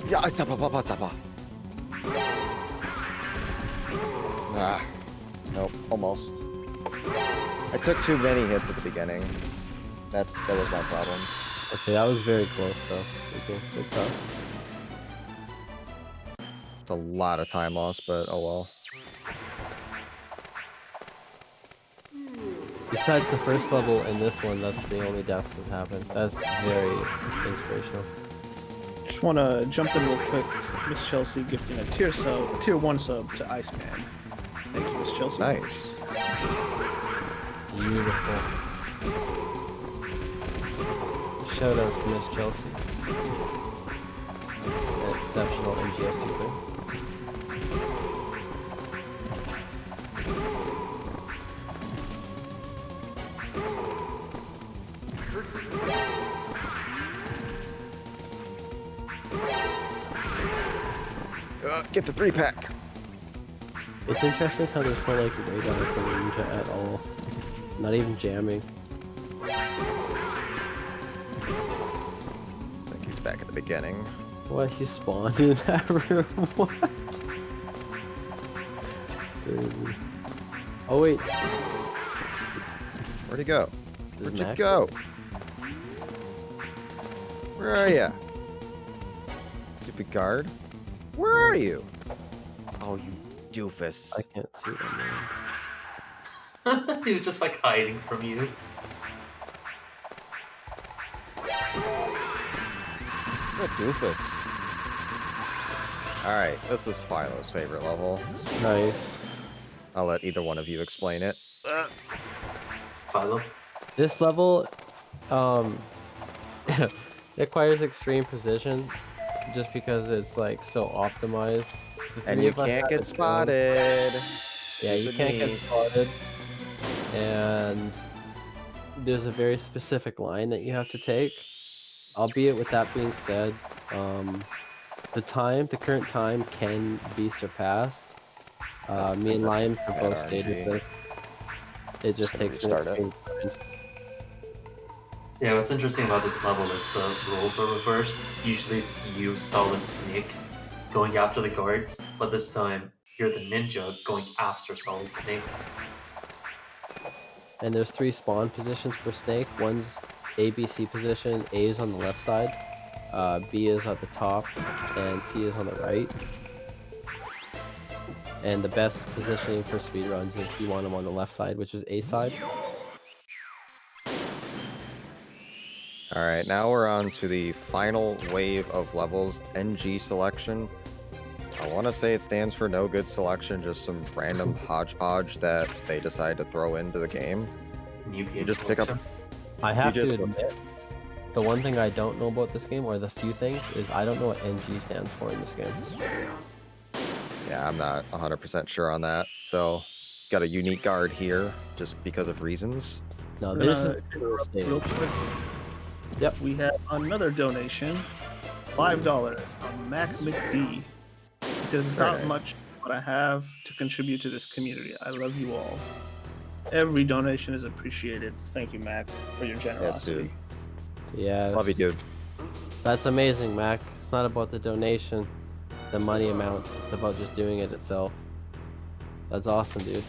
Yeah, zapa. Ah, nope, almost. I took too many hits at the beginning. That was my problem. Okay, that was very close though. Okay, good stuff. It's a lot of time lost, but oh well. Besides the first level and this one, that's the only deaths that happened. That's very inspirational. Just want to jump in real quick. Miss Chelsea gifting a tier 1 sub to Iceman. Thank you, Miss Chelsea. Nice. Beautiful. Shoutouts to Miss Chelsea. An exceptional MGS user. Get the 3-pack. It's interesting how there's no like radar for Ninja at all. Not even jamming. I think he's back at the beginning. What? He spawned in that room? What? Crazy. Oh wait. Where'd he go? There's Where'd you Mac. go? Where are ya? Stupid guard. Where are you? Oh, you doofus. I can't see them, man. He was just like hiding from you. What a doofus. Alright, this is Philo's favorite level. Nice. I'll let either one of you explain it. Philo? This level, it requires extreme precision, just because it's like so optimized. The And three you of us can't have get it down. spotted. Yeah, you can't get Me. spotted. And there's a very specific line that you have to take. Albeit with that being said, the current time can be surpassed. Me and Lion for bad both stated RNG. this. It just Should we takes an restart it? extreme time. Yeah, what's interesting about this level is the roles are reversed. Usually it's you, Solid Snake, going after the guards, but this time you're the ninja going after Solid Snake. and there's 3 spawn positions for Snake. One's ABC position, A is on the left side, B is at the top, and C is on the right. And the best positioning for speedruns is you want them on the left side, which is A side. All right, now we're on to the final wave of levels, NG selection. I want to say it stands for no good selection, just some random hodgepodge that they decide to throw into the game. New game just pick up- selection. I have just- to admit, the one thing I don't know about this game, or the few things, is I don't know what NG stands for in this game. Yeah, I'm not 100% sure on that. So, got a unique guard here just because of reasons. No, We're this gonna is the interrupt stage. real quick. Yep. We have another donation, $5 from Mac McD. He says it's Very not nice. much, but I have to contribute to this community. I love you all. Every donation is appreciated. Thank you, Mac, for your generosity. Yeah. Love you, dude. That's amazing, Mac. It's not about the donation, the money amount. It's about just doing it itself. That's awesome, dude.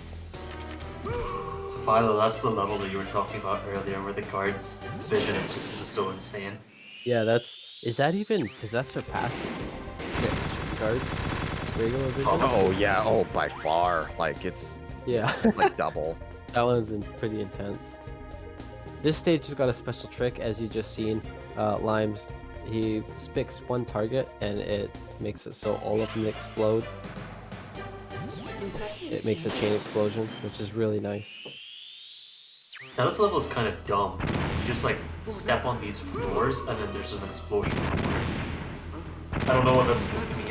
So Philo, that's the level that you were talking about earlier, where the guard's vision is just so insane. Yeah, does that surpass the extra guards? Regular vision? Oh, yeah. Oh, by far. Like, it's Yeah. like double. That one's pretty intense. This stage has got a special trick, as you just seen. Limes, he picks one target and it makes it so all of them explode. It makes a chain explosion, which is really nice. Now this level is kind of dumb. You just like step on these floors and then there's an explosion somewhere. I don't know what that's supposed to mean.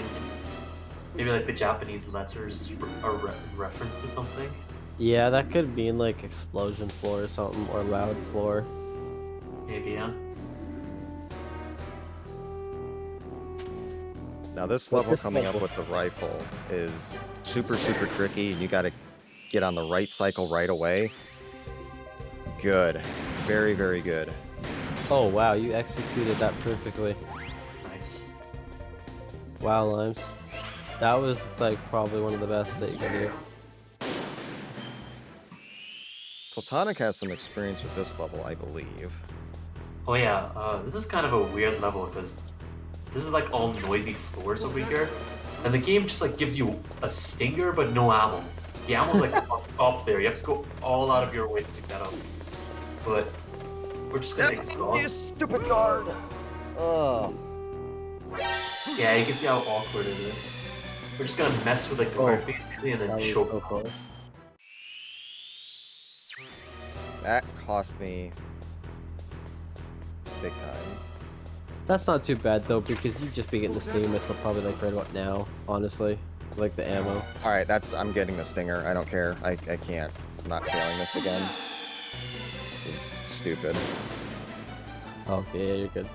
Maybe like the Japanese letters are reference to something. Yeah, that could mean like explosion floor or something, or loud floor. Maybe, yeah. Now, this But level this coming level- up with the rifle is super, super tricky, and you got to get on the right cycle right away. Good. Very, very good. Oh wow, you executed that perfectly. Nice. Wow, Limes. That was like probably one of the best that you can do. Platonic has some experience with this level, I believe. Oh yeah, this is kind of a weird level because this is like all noisy floors over here, and the game just like gives you a stinger but no ammo. The ammo's like up there. You have to go all out of your way to pick that up. But we're just gonna exhaust. stupid guard! Oh. Yeah, you can see how awkward it is. We're just gonna mess with the guard Oh, basically and That then was choke. so close. That cost me big time. That's not too bad though, because you'd just be getting the steam missile probably like right about now, honestly. Like the ammo. Alright, I'm getting the stinger. I don't care. I can't. I'm not failing this again. This is stupid. Okay, yeah, you're good.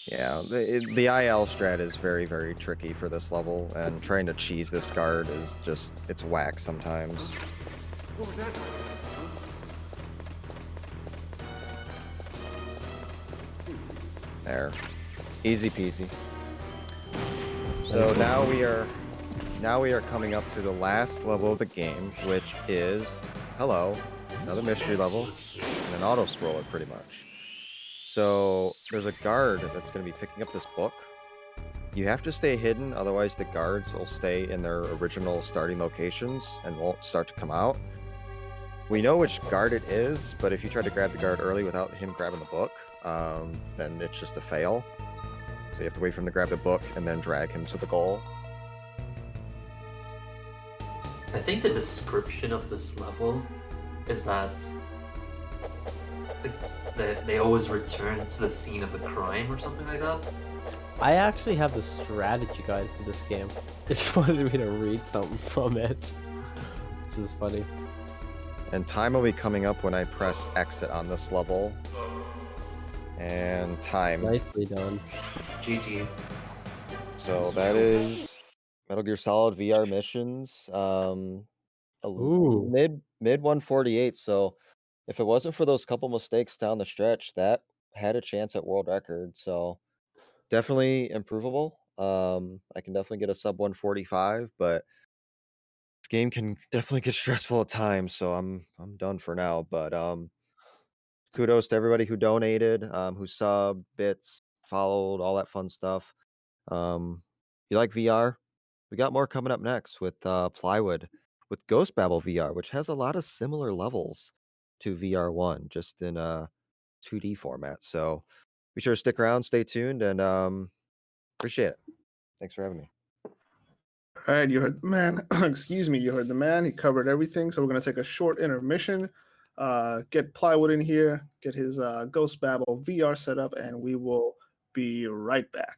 Yeah, the IL strat is very, very tricky for this level, and trying to cheese this guard is just, it's whack sometimes. There. Easy peasy. So now we are coming up to the last level of the game, which is, hello, another mystery level, and an auto scroller pretty much. So there's a guard that's going to be picking up this book. You have to stay hidden, otherwise the guards will stay in their original starting locations and won't start to come out. We know which guard it is, but if you try to grab the guard early without him grabbing the book, then it's just a fail. So you have to wait for him to grab the book and then drag him to the goal. I think the description of this level is that they always return to the scene of the crime or something like that. I actually have the strategy guide for this game. If you wanted me to read something from it. This is funny. And time will be coming up when I press exit on this level. And time. Nicely done. GG. So that is Metal Gear Solid VR missions. Ooh. Mid 148. So if it wasn't for those couple mistakes down the stretch, that had a chance at world record. So definitely improvable. I can definitely get a sub 145, but this game can definitely get stressful at times, so I'm done for now. But kudos to everybody who donated, who subbed, bits, followed, all that fun stuff. You like VR? We got more coming up next with Plywood, with Ghost Babel VR, which has a lot of similar levels to VR1, just in a 2D format. So be sure to stick around, stay tuned, and appreciate it. Thanks for having me. All right, you heard the man. Excuse me, you heard the man. He covered everything. So we're going to take a short intermission, get Plywood in here, get his Ghost Babel VR set up, and we will be right back.